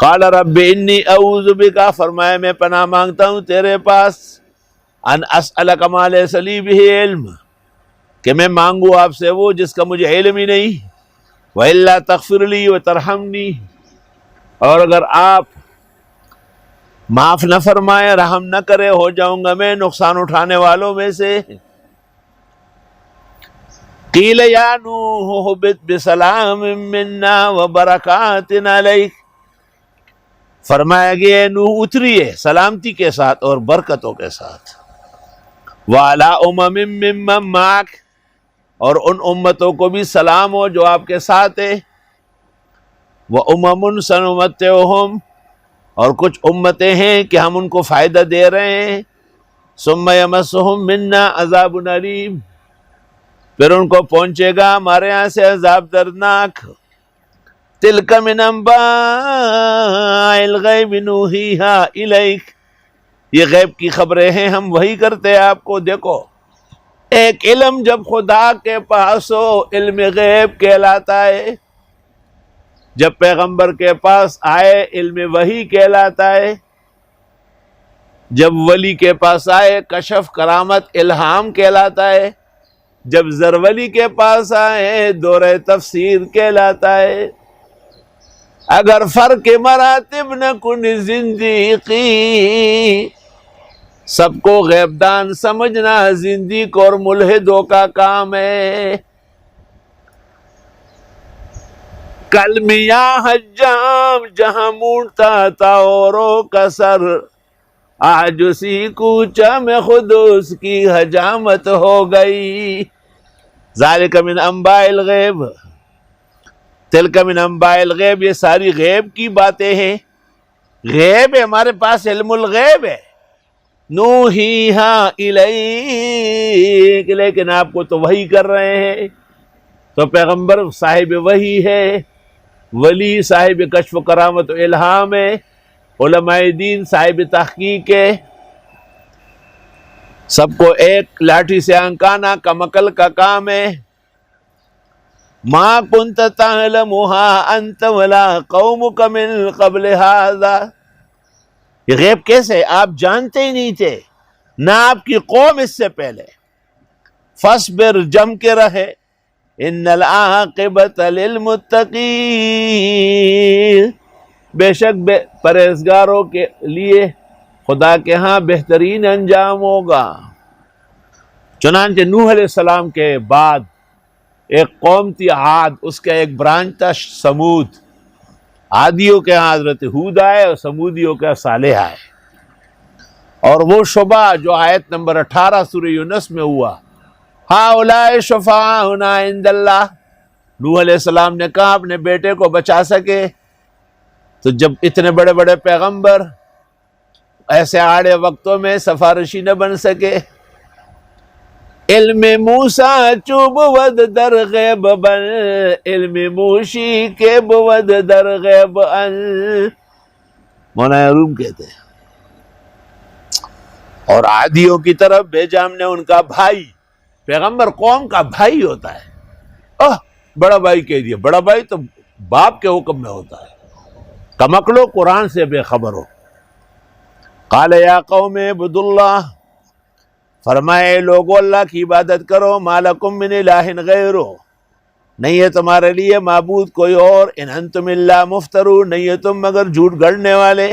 Speaker 1: قال رب انی اعوذ بک، فرمایا میں پناہ مانگتا ہوں تیرے پاس. ان اسألک ما لیس لی بہ علم، کہ میں مانگوں آپ سے وہ جس کا مجھے علم ہی نہیں. وَإِلَّا تَغْفِرْ لِي وَتَرْحَمْنِي، اور اگر آپ معاف نہ فرمائے رحم نہ کرے ہو جاؤں گا میں نقصان اٹھانے والوں میں سے. قیل یا نوح اہبط بسلام منا وبرکات علیک، فرمایا گیا نوح اتریے سلامتی کے ساتھ اور برکتوں کے ساتھ. وعلی امم ممن معک، اور ان امتوں کو بھی سلام ہو جو آپ کے ساتھ ہے. وامم سنمتعہم، اور کچھ امتیں ہیں کہ ہم ان کو فائدہ دے رہے ہیں. ثم یمسہم منا عذاب علیم، پھر ان کو پہنچے گا ہمارے یہاں سے عذاب دردناک. تلک من انباء الغیب نوحیہا الیک، یہ غیب کی خبریں ہیں، ہم وہی کرتے ہیں آپ کو. دیکھو، ایک علم جب خدا کے پاس ہو علم غیب کہلاتا ہے، جب پیغمبر کے پاس آئے علم وحی کہلاتا ہے، جب ولی کے پاس آئے کشف کرامت الہام کہلاتا ہے، جب زرولی کے پاس آئے دورہ تفسیر کہلاتا ہے. اگر فرق مراتب نہ کن زندیقی، سب کو غیب دان سمجھنا زندیق اور ملحدوں کا کام ہے. کل میاں حجام جہاں مونٹتا تھا اوروں کا سر، آج اسی کوچہ میں خود اس کی حجامت ہو گئی. ذالک من انباء الغیب، تلک من انباء الغیب، یہ ساری غیب کی باتیں ہیں. غیب ہے، ہمارے پاس علم الغیب ہے. نوحیہا الیک، لیکن آپ کو تو وحی کر رہے ہیں. تو پیغمبر صاحب وحی ہے، ولی صاحب کشف و کرامت و الہام ہے، علماء دین صاحب تحقیق ہے. سب کو ایک لاٹھی سے آنکانا کمکل کا کام ہے. ما کنت تعلمها انت ولا قومک من قبل هذا، یہ غیب کیسے؟ آپ جانتے ہی نہیں تھے، نہ آپ کی قوم اس سے پہلے. فاصبر، جم کے رہے. ان العاقبۃ للمتقین، بے شک پرہیزگاروں کے لیے خدا کے ہاں بہترین انجام ہوگا. چنانچہ نوح علیہ السلام کے بعد ایک قوم تھی عاد، اس کا ایک برانچ تھا سمود. عادیوں کے ہاں حضرت ہود آئے اور سمودیوں کے صالح آئے. اور وہ شبہ جو آیت نمبر 18 سورہ یونس میں ہوا، ہؤلاء شفعاؤنا عند اللہ، نوح علیہ السلام نے کہا اپنے بیٹے کو بچا سکے. تو جب اتنے بڑے بڑے پیغمبر ایسے آڑے وقتوں میں سفارشی نہ بن سکے، علم موسیٰ چو بود در غیب بن، علم موشی کے بود در غیب ان، مولانا روم کہتے ہیں. اور عادیوں کی طرف بھیجا ہم نے ان کا بھائی. پیغمبر قوم کا بھائی ہوتا ہے. بڑا بھائی کہہ دیا، بڑا بھائی تو باپ کے حکم میں ہوتا ہے. کمکلو قرآن سے بے خبر ہو. قال یا قوم اعبدوا اللہ، فرمائے لوگو اللہ کی عبادت کرو. ما لکم من الہ غیرہ، نہیں ہے تمہارے لیے معبود کوئی اور. ان انتم الا مفترون، نہیں ہے تم مگر جھوٹ گڑنے والے.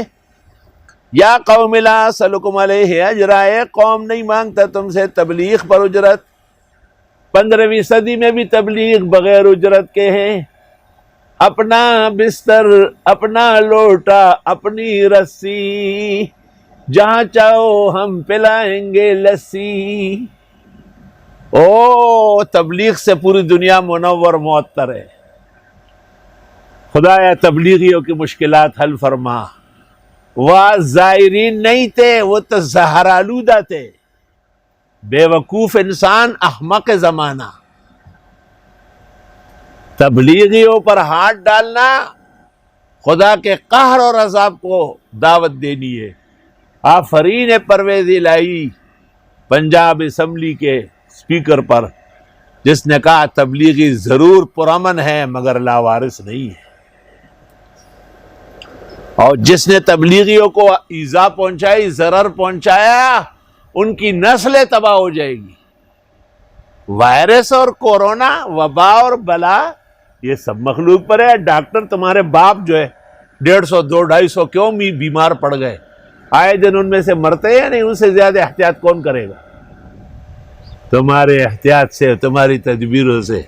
Speaker 1: یا قوم لا اسألکم علیہ اجرا، قوم نہیں مانگتا تم سے تبلیغ پر اجرت. 15ویں صدی میں بھی تبلیغ بغیر اجرت کے ہیں. اپنا بستر، اپنا لوٹا، اپنی رسی، جہاں چاہو ہم پلائیں گے لسی. او تبلیغ سے پوری دنیا منور معطر ہے. خدایا تبلیغیوں کی مشکلات حل فرما. وہ زائرین نہیں تھے، وہ تو زہر آلودہ تھے. بے وقوف انسان، احمق زمانہ. تبلیغیوں پر ہاتھ ڈالنا خدا کے قہر اور عذاب کو دعوت دینی ہے. آفرین پرویز الہی پنجاب اسمبلی کے اسپیکر پر، جس نے کہا تبلیغی ضرور پرامن ہے مگر لاوارث نہیں ہے. اور جس نے تبلیغیوں کو ایذا پہنچائی، ضرر پہنچایا، ان کی نسلیں تباہ ہو جائے گی. وائرس اور کورونا، وبا اور بلا، یہ سب مخلوق پر ہے. ڈاکٹر تمہارے باپ جو ہے 150 200 250 کیوں بیمار پڑ گئے، آئے دن ان میں سے مرتے ہیں نہیں. ان سے زیادہ احتیاط کون کرے گا؟ تمہارے احتیاط سے، تمہاری تدبیروں سے.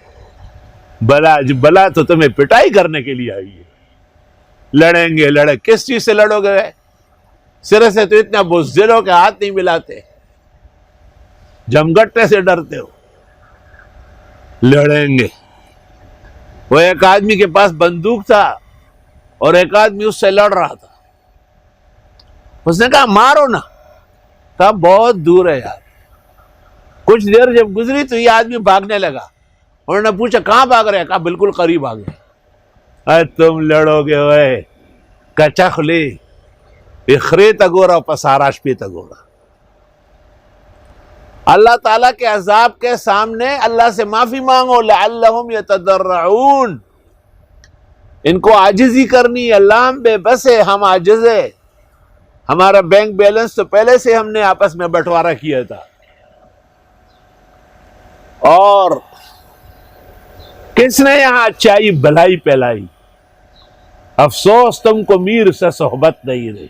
Speaker 1: بلا تو تمہیں پٹائی کرنے کے لیے آئی ہے. لڑیں گے، لڑے کس چیز سے لڑو گے؟ سرے سے تو اتنا بزدل ہو کہ ہاتھ نہیں ملاتے. جمگٹے سے ڈرتے ہو، لڑیں گے۔ وہ ایک آدمی کے پاس بندوق تھا اور ایک آدمی اس سے لڑ رہا تھا، اس نے کہا مارو نا، کہا بہت دور ہے یار۔ کچھ دیر جب گزری تو یہ آدمی بھاگنے لگا، انہوں نے پوچھا کہاں بھاگ رہے ہیں؟ کہا بالکل قریب آ گئے۔ اے تم لڑو گے ہوئے کچخلی اخری تگورا پساراش پی تگورا۔ اللہ تعالیٰ کے عذاب کے سامنے اللہ سے معافی مانگو، لعلہم یتضرعون۔ ان کو عاجزی کرنی ہے، اللہ ہم بے بس ہے، ہم عاجز ہے، ہمارا بینک بیلنس تو پہلے سے ہم نے آپس میں بٹوارا کیا تھا، اور کس نے یہاں اچائی بھلائی پھیلائی؟ افسوس تم کو میر سے صحبت نہیں رہی۔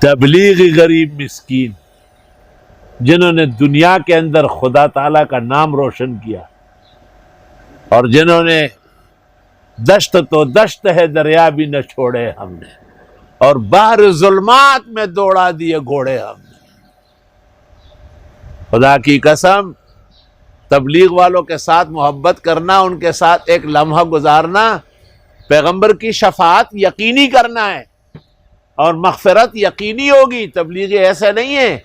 Speaker 1: تبلیغی غریب مسکین جنہوں نے دنیا کے اندر خدا تعالیٰ کا نام روشن کیا، اور جنہوں نے دشت تو دشت ہے دریا بھی نہ چھوڑے ہم نے، اور بحر ظلمات میں دوڑا دیے گھوڑے ہم نے۔ خدا کی قسم، تبلیغ والوں کے ساتھ محبت کرنا، ان کے ساتھ ایک لمحہ گزارنا، پیغمبر کی شفاعت یقینی کرنا ہے اور مغفرت یقینی ہوگی۔ تبلیغی ایسے نہیں ہے،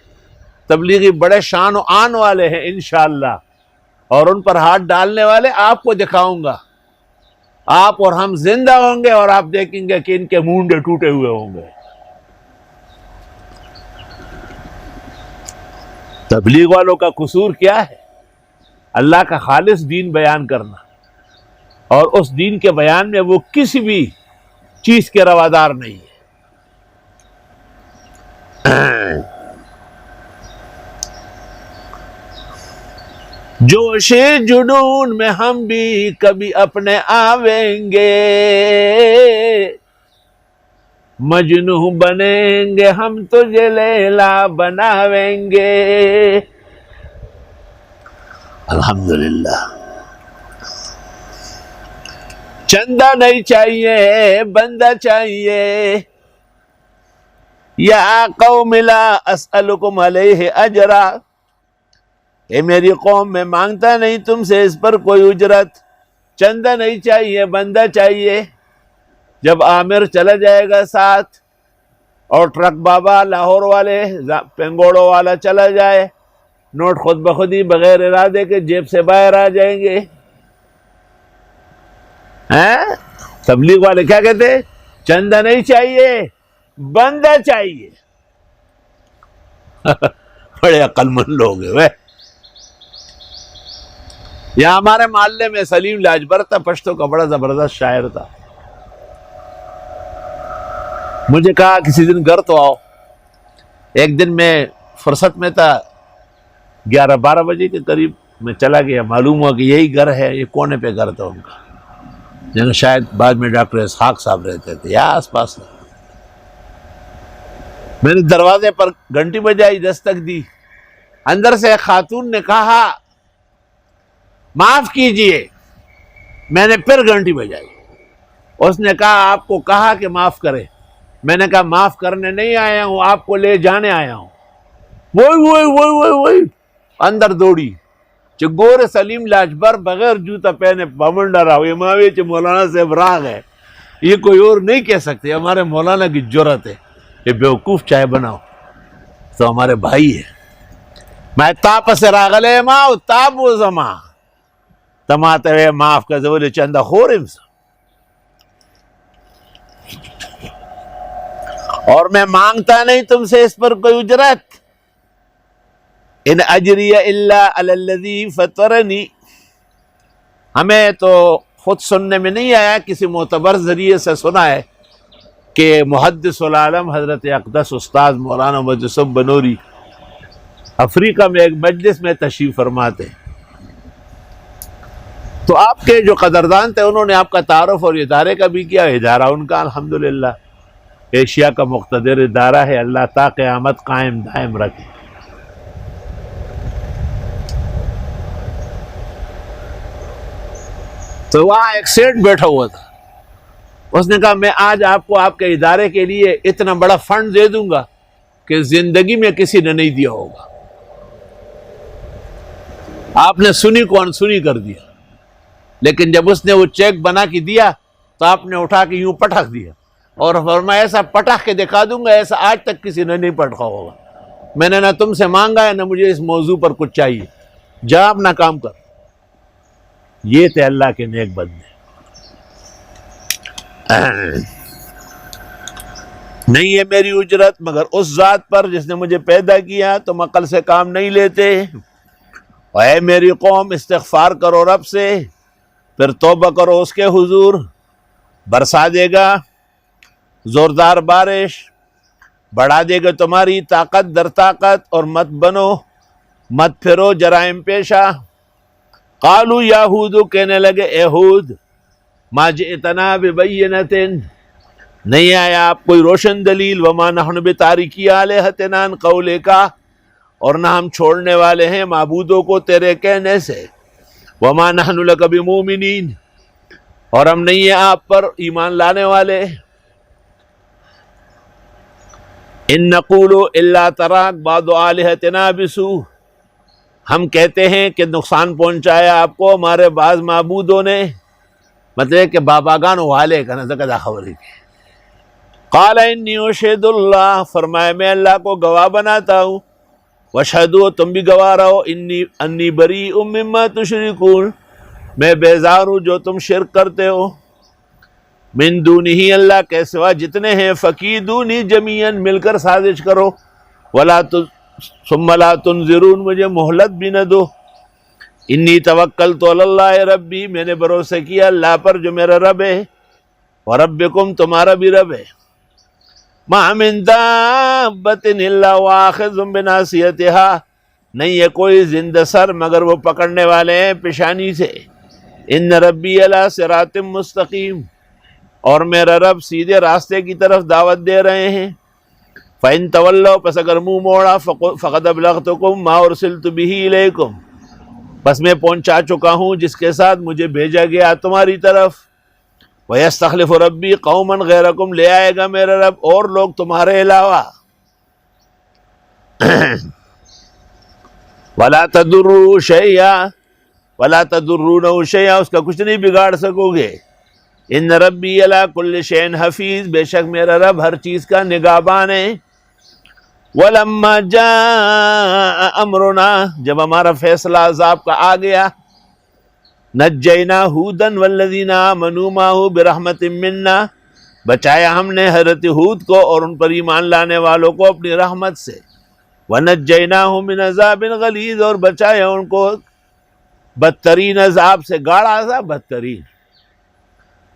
Speaker 1: تبلیغی بڑے شان و آن والے ہیں انشاءاللہ، اور ان پر ہاتھ ڈالنے والے آپ کو دکھاؤں گا۔ آپ اور ہم زندہ ہوں گے اور آپ دیکھیں گے کہ ان کے مونڈے ٹوٹے ہوئے ہوں گے۔ تبلیغ والوں کا قصور کیا ہے؟ اللہ کا خالص دین بیان کرنا، اور اس دین کے بیان میں وہ کسی بھی چیز کے روادار نہیں ہے۔ جوش جنون میں ہم بھی کبھی اپنے آویں گے، مجنوں بنیں گے ہم تجھے لیلا بناویں گے۔ الحمدللہ۔ چندہ نہیں چاہیے، بندہ چاہیے۔ یا قوم لا اسألکم علیہ اجرا، اے میری قوم میں مانگتا نہیں تم سے اس پر کوئی اجرت۔ چندہ نہیں چاہیے، بندہ چاہیے۔ جب عامر چلا جائے گا ساتھ، اور ٹرک بابا لاہور والے پنگوڑوں والا چلا جائے، نوٹ خود بخود ہی بغیر ارادے کے جیب سے باہر آ جائیں گے۔ تبلیغ والے کیا کہتے ہیں؟ چندہ نہیں چاہیے، بندہ چاہیے۔ بڑے عقل مند لوگ ہیں۔ یہاں ہمارے محلے میں سلیم لاجبر تھا، پشتو کا بڑا زبردست شاعر تھا۔ مجھے کہا کسی دن گھر تو آؤ۔ ایک دن میں فرصت میں تھا، 11-12 بجے کے قریب میں چلا گیا، معلوم ہوا کہ یہی گھر ہے، یہ کونے پہ گھر تھا ان کا، جہاں شاید بعد میں ڈاکٹر اسحاق صاحب رہتے تھے یا آس پاس۔ میں نے دروازے پر گھنٹی بجائی، دستک دی، اندر سے ایک خاتون نے کہا معاف کیجئے۔ میں نے پھر گھنٹی بجائی، اس نے کہا آپ کو کہا کہ معاف کرے۔ میں نے کہا معاف کرنے نہیں آیا ہوں، آپ کو لے جانے آیا ہوں۔ وہی اندر دوڑی گور سلیم لاجبر بغیر جوتا پہنے بمنڈا رہا، یہ معاویہ چ مولانا صاحب راگ ہے، یہ کوئی اور نہیں کہہ سکتے۔ ہمارے مولانا کی جرت ہے، یہ بیوقوف چاہے بناؤ تو ہمارے بھائی ہے۔ میں تاپ سے راغلے ماں تاب و زماں تماتے ہوئے معاف کا زور چندہ خورم سے، اور میں مانگتا نہیں تم سے اس پر کوئی اجرت۔ ان اجری الا علی الذی فطرنی، ہمیں تو خود سننے میں نہیں آیا، کسی معتبر ذریعے سے سنا ہے کہ محدث العالم حضرت اقدس استاد مولانا مجسم بنوری افریقہ میں ایک مجلس میں تشریف فرماتے، تو آپ کے جو قدردان تھے انہوں نے آپ کا تعارف اور ادارے کا بھی کیا۔ ادارہ ان کا الحمدللہ ایشیا کا مقتدر ادارہ ہے، اللہ تا قیامت قائم دائم رکھے۔ تو وہاں ایک سیٹ بیٹھا ہوا تھا، اس نے کہا میں آج آپ کو آپ کے ادارے کے لیے اتنا بڑا فنڈ دے دوں گا کہ زندگی میں کسی نے نہیں دیا ہوگا۔ آپ نے سنی کو انسنی کر دیا، لیکن جب اس نے وہ چیک بنا کے دیا تو آپ نے اٹھا کے یوں پٹک دیا اور فرمایا ایسا پٹک کے دکھا دوں گا ایسا آج تک کسی نے نہیں پٹکا ہوگا. میں نے نہ تم سے مانگا ہے نہ مجھے اس موضوع پر کچھ چاہیے، جا اپنا کام کر. یہ تھے اللہ کے نیک بندے. نہیں ہے میری اجرت مگر اس ذات پر جس نے مجھے پیدا کیا، تم عقل سے کام نہیں لیتے. اے میری قوم استغفار کرو رب سے، پھر توبہ کرو اس کے حضور، برسا دے گا زوردار بارش، بڑھا دے گا تمہاری طاقت در طاقت، اور مت پھرو جرائم پیشہ. قالوا یا ہود، کہنے لگے اے ہود، ما جئتنا ببینۃ، نہیں آیا آپ کوئی روشن دلیل، وما نحن بتارکی آلہتنا عن قولک، اور نہ ہم چھوڑنے والے ہیں معبودوں کو تیرے کہنے سے. وما نحن لک بمؤمنین، اور ہم نہیں ہیں آپ پر ایمان لانے والے. ان نقول الا تراک بعض آلہتنا بسوء، ہم کہتے ہیں کہ نقصان پہنچایا آپ کو ہمارے بعض معبودوں نے، مطلب کہ باباگانو والے کا نظر کا خبر ہے. قال انی اشہد اللہ، فرمایا میں اللہ کو گواہ بناتا ہوں، واشہدوا، تم بھی گواہ رہو، انی بریء مما تشرکون، میں بیزار ہوں جو تم شرک کرتے ہو. من دونہ، اللہ کے سوا جتنے ہیں، فکیدونی جمیعا، مل کر سازش کرو، ثم لا تنظرون، مجھے مہلت بھی نہ دو. انی توکلت علی اللہ ربی، میں نے بھروسہ کیا اللہ پر جو میرا رب ہے، وربکم، تمہارا بھی رب ہے. ما من دابۃ الا واخذ بناصیتها، نہیں ہے کوئی زندہ سر مگر وہ پکڑنے والے ہیں پیشانی سے. ان ربی علی صراط مستقیم، اور میرا رب سیدھے راستے کی طرف دعوت دے رہے ہیں. فَإِن تَوَلَّوْا، پس اگر منہ موڑا، فَقَدْ أَبْلَغْتُكُمْ مَا أُرْسِلْتُ بِهِ إِلَيْكُمْ، بس میں پہنچا چکا ہوں جس کے ساتھ مجھے بھیجا گیا تمہاری طرف. وَيَسْتَخْلِفُ رَبِّي قَوْمًا غَيْرَكُمْ، لے آئے گا میرا رب اور لوگ تمہارے علاوہ. وَلَا تَضُرُّوا شَيْئًا، وَلَا تَضُرُّونَهُ شَيْئًا، اس کا کچھ نہیں بگاڑ سکو گے. ان ربی علی کل شیء حفیظ، بے شک میرا رب ہر چیز کا نگہبان ہے. وَلَمَّا جَاءَ أَمْرُنَا، جب ہمارا فیصلہ عذاب کا آ گیا، نَجَّيْنَا هُودًا وَالَّذِينَ آمَنُوا مَعَهُ بِرَحْمَةٍ مِنَّا، بچایا ہم نے حضرت ہود کو اور ان پر ایمان لانے والوں کو اپنی رحمت سے. وَنَجَّيْنَاهُم مِّنْ عَذَابٍ غَلِيظٍ، اور بچایا ان کو بدترین عذاب سے، گاڑا عذاب بدترین.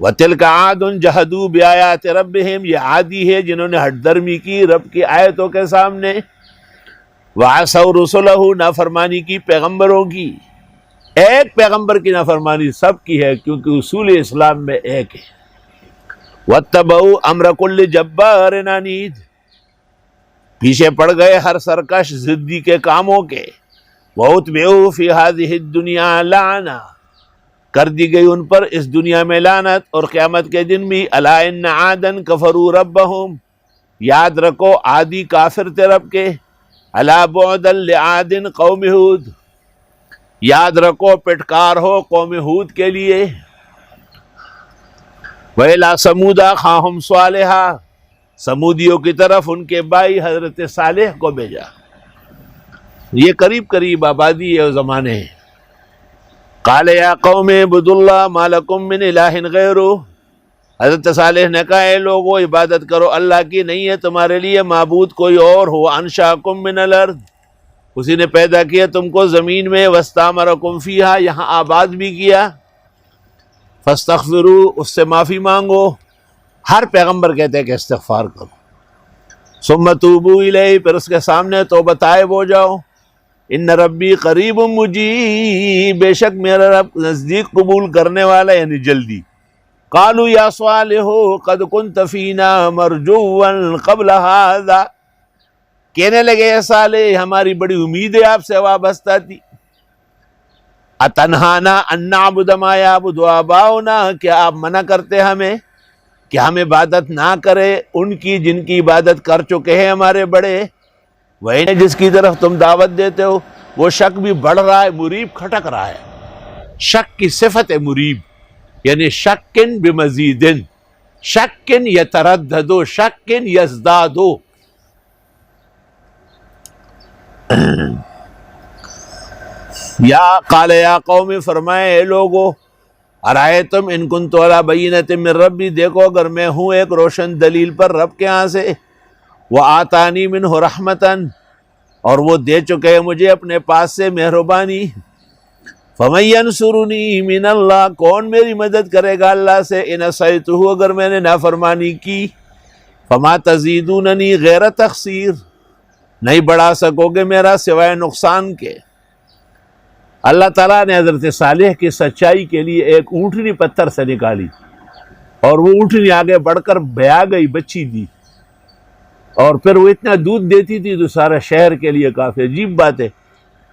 Speaker 1: وَتِلْكَ عَادٌ جَحَدُوا بِآيَاتِ رَبِّهِمْ، یہ عادی ہے جنہوں نے ہٹ درمی کی رب کی آیتوں کے سامنے. وَعَصَوْا رُسُلَهُ، نافرمانی کی پیغمبروں کی. ایک پیغمبر کی نافرمانی سب کی ہے، کیونکہ اصول اسلام میں ایک ہے. وَاتَّبَعُوا أَمْرَ كُلِّ جَبَّارٍ عَنِيدٍ، پیچھے پڑ گئے ہر سرکش ضدی کے کاموں کے. وَأُتْبِعُوا فِي هَذِهِ الدُّنْيَا لَعْنَةً، کر دی گئی ان پر اس دنیا میں لعنت اور قیامت کے دن بھی. الا ان عادن کفروا ربهم، یاد رکھو عادی کافر تھے رب کے. الا بعدا لعاد قوم ہود، یاد رکھو پٹکار ہو قوم ہود کے لیے. وَإِلَىٰ ثَمُودَ أَخَاهُمْ صَالِحًا، سمودیوں کی طرف ان کے بھائی حضرت صالح کو بھیجا. یہ قریب قریب آبادی ہے زمانے ہیں. قال یا قوم اعبدوا اللہ ما لکم من الہ غیرہ، حضرت صالح نے کہا اے لوگو عبادت کرو اللہ کی، نہیں ہے تمہارے لیے معبود کوئی اور. ہو انشاکم من الارض، اسی نے پیدا کیا تم کو زمین میں. واستعمرکم فیہا، یہاں آباد بھی کیا. فاستغفروا، اس سے معافی مانگو. ہر پیغمبر کہتے ہیں کہ استغفار کرو. ثم توبوا الیہ، پھر اس کے سامنے توبہ طائب ہو جاؤ. ان ربی قریب مجیب، بے شک میرا رب نزدیک قبول کرنے والا یعنی جلدی. قالوا یا صالح قد كنت فینا مرجوا قبل هذا، کہنے لگے اے صالح ہماری بڑی امید ہے آپ سے وابستہ تھی. اتنہانا ان نعبد ما یعبد آباؤنا، کیا آپ منع کرتے ہمیں کہ ہم عبادت نہ کرے ان کی جن کی عبادت کر چکے ہیں ہمارے بڑے. وہی جس کی طرف تم دعوت دیتے ہو. وہ شک بھی بڑھ رہا ہے، مریب کھٹک رہا ہے. شک کی صفت ہے مریب، یعنی شکن بمزیدن، شکن یترددو، شکن یزدادو. یا قال یا قوم، فرمائے اے لوگو، ارائیتم ان کنت علی بینۃ من ربی، دیکھو اگر میں ہوں ایک روشن دلیل پر رب کے ہاں سے، وآتانی منہ رحمتاً، اور وہ دے چکے ہیں مجھے اپنے پاس سے مہربانی، فمن ینصرنی من اللہ، کون میری مدد کرے گا اللہ سے، ان عصیتہ، اگر میں نے نافرمانی کی، فما تزیدوننی غیر تخسیر، نہیں بڑھا سکو گے میرا سوائے نقصان کے. اللہ تعالیٰ نے حضرت صالح کی سچائی کے لیے ایک اونٹنی پتھر سے نکالی، اور وہ اونٹنی آگے بڑھ کر بیا گئی، بچی دی، اور پھر وہ اتنا دودھ دیتی تھی تو سارا شہر کے لیے کافی. عجیب بات ہے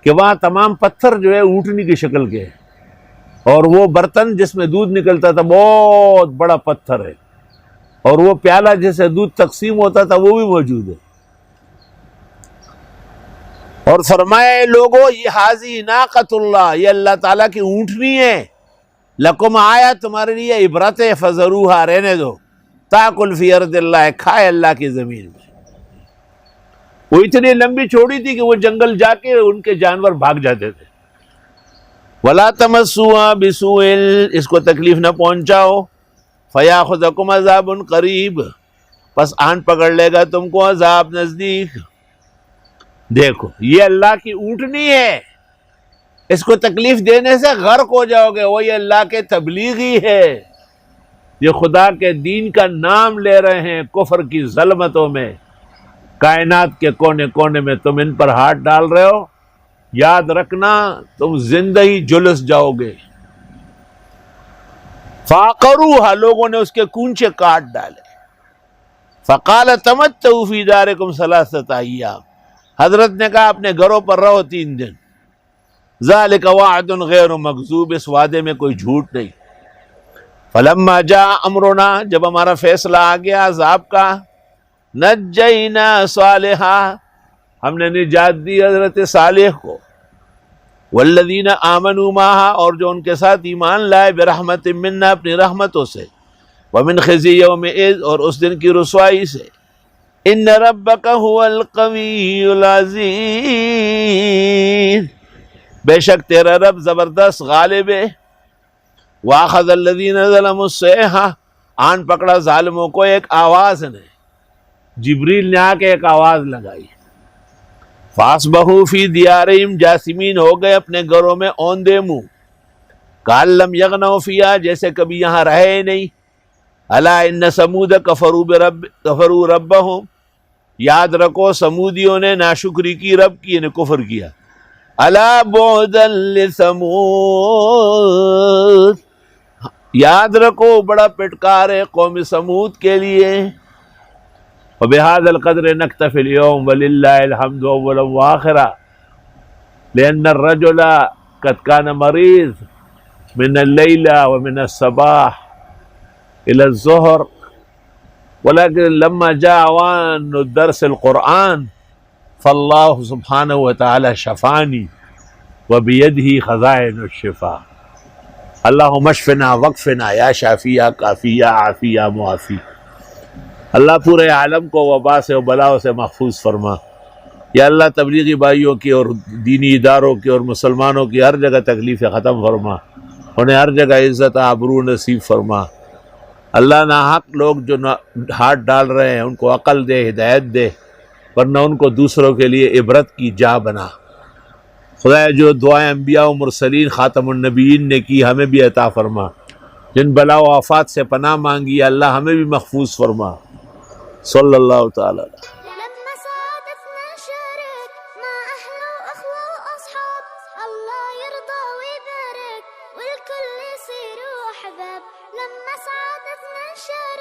Speaker 1: کہ وہاں تمام پتھر جو ہے اونٹنی کی شکل کے ہیں، اور وہ برتن جس میں دودھ نکلتا تھا بہت بڑا پتھر ہے، اور وہ پیالہ جسے دودھ تقسیم ہوتا تھا وہ بھی موجود ہے. اور فرمائے لوگو، یہ حاضی ناقۃ اللہ، یہ اللہ تعالیٰ کی اونٹنی ہے، لکم آیا تمہارے لیے عبرت ہے، فذروہا، رہنے دو، تاکل فی ارض اللہ، کھائے اللہ کی زمین میں. وہ اتنی لمبی چوڑی تھی کہ وہ جنگل جا کے ان کے جانور بھاگ جاتے تھے. ولا تمسوها بسوء، اس کو تکلیف نہ پہنچاؤ، فیاخذکم عذاب قریب، پس آن پکڑ لے گا تم کو عذاب نزدیک. دیکھو یہ اللہ کی اونٹنی ہے، اس کو تکلیف دینے سے غرق ہو جاؤ گے. وہ یہ اللہ کے تبلیغی ہے، یہ خدا کے دین کا نام لے رہے ہیں کفر کی ظلمتوں میں، کائنات کے کونے کونے میں تم ان پر ہاتھ ڈال رہے ہو، یاد رکھنا تم زندہ ہی جلس جاؤ گے. فعقروها، لوگوں نے اس کے کونچے کاٹ ڈالے. فقال تمتعوا فی دارکم ثلاثۃ ایام، حضرت نے کہا اپنے گھروں پر رہو 3 دن. ذالک وعد غیر مکذوب، اس وعدے میں کوئی جھوٹ نہیں. فلما جاء امرنا، جب ہمارا فیصلہ آ گیا عذاب کا، نجینا صالحا، ہم نے نجات دی حضرت صالح کو، والذین آمنوا معہ، اور جو ان کے ساتھ ایمان لائے، برحمت منا، اپنی رحمتوں سے، ومن خزی یومئذ، اور اس دن کی رسوائی سے. ان ربک هو القوی العزیز، بے شک تیرا رب زبردست غالب ہے. واخذ الذین ظلموا الصیحہ، آن پکڑا ظالموں کو ایک آواز نے، جبریل نے آ کے ایک آواز لگائی. فاصبحوا فی دیارہم جاثمین، ہو گئے اپنے گھروں میں اوندے منہ. کأن لم یغنوا فیہا، جیسے کبھی یہاں رہے نہیں. الا ان ثمود کفروا ربہم، یاد رکھو سمودیوں نے ناشکری کی رب کی، یعنی کفر کیا. الا بعدا لثمود، یاد رکھو بڑا پٹکار ہے قوم سمود کے لیے. وبهذا القدر نكتفي اليوم، ولله الحمد اولا واخرا، لان الرجل قد كان مريض من الليل ومن الصباح الى الظهر، ولكن لما جاء اوان درس القرآن فالله سبحانه وتعالى شفاني وبيده خزائن الشفاء. اللهم اشفنا واكفنا یا شافی یا کافی یا عافی یا معافی. اللہ پورے عالم کو وبا سے و بلاؤں سے محفوظ فرما. یا اللہ تبلیغی بھائیوں کی اور دینی اداروں کی اور مسلمانوں کی ہر جگہ تکلیفیں ختم فرما، انہیں ہر جگہ عزت آبرو نصیب فرما. اللہ ناحق لوگ جو ہاتھ ڈال رہے ہیں ان کو عقل دے، ہدایت دے، ورنہ ان کو دوسروں کے لیے عبرت کی جا بنا. خدا جو دعائیں انبیاء و مرسلین خاتم النبیین نے کی ہمیں بھی عطا فرما. جن بلا و آفات سے پناہ مانگی اللہ ہمیں بھی محفوظ فرما. صلی اللہ تعالی علیہ.
Speaker 2: لما صادفنا شارك ما أحلى وأخوة وأصحاب، الله يرضى ويبارك والكل يصيروا أحباب. لما صادفنا شارك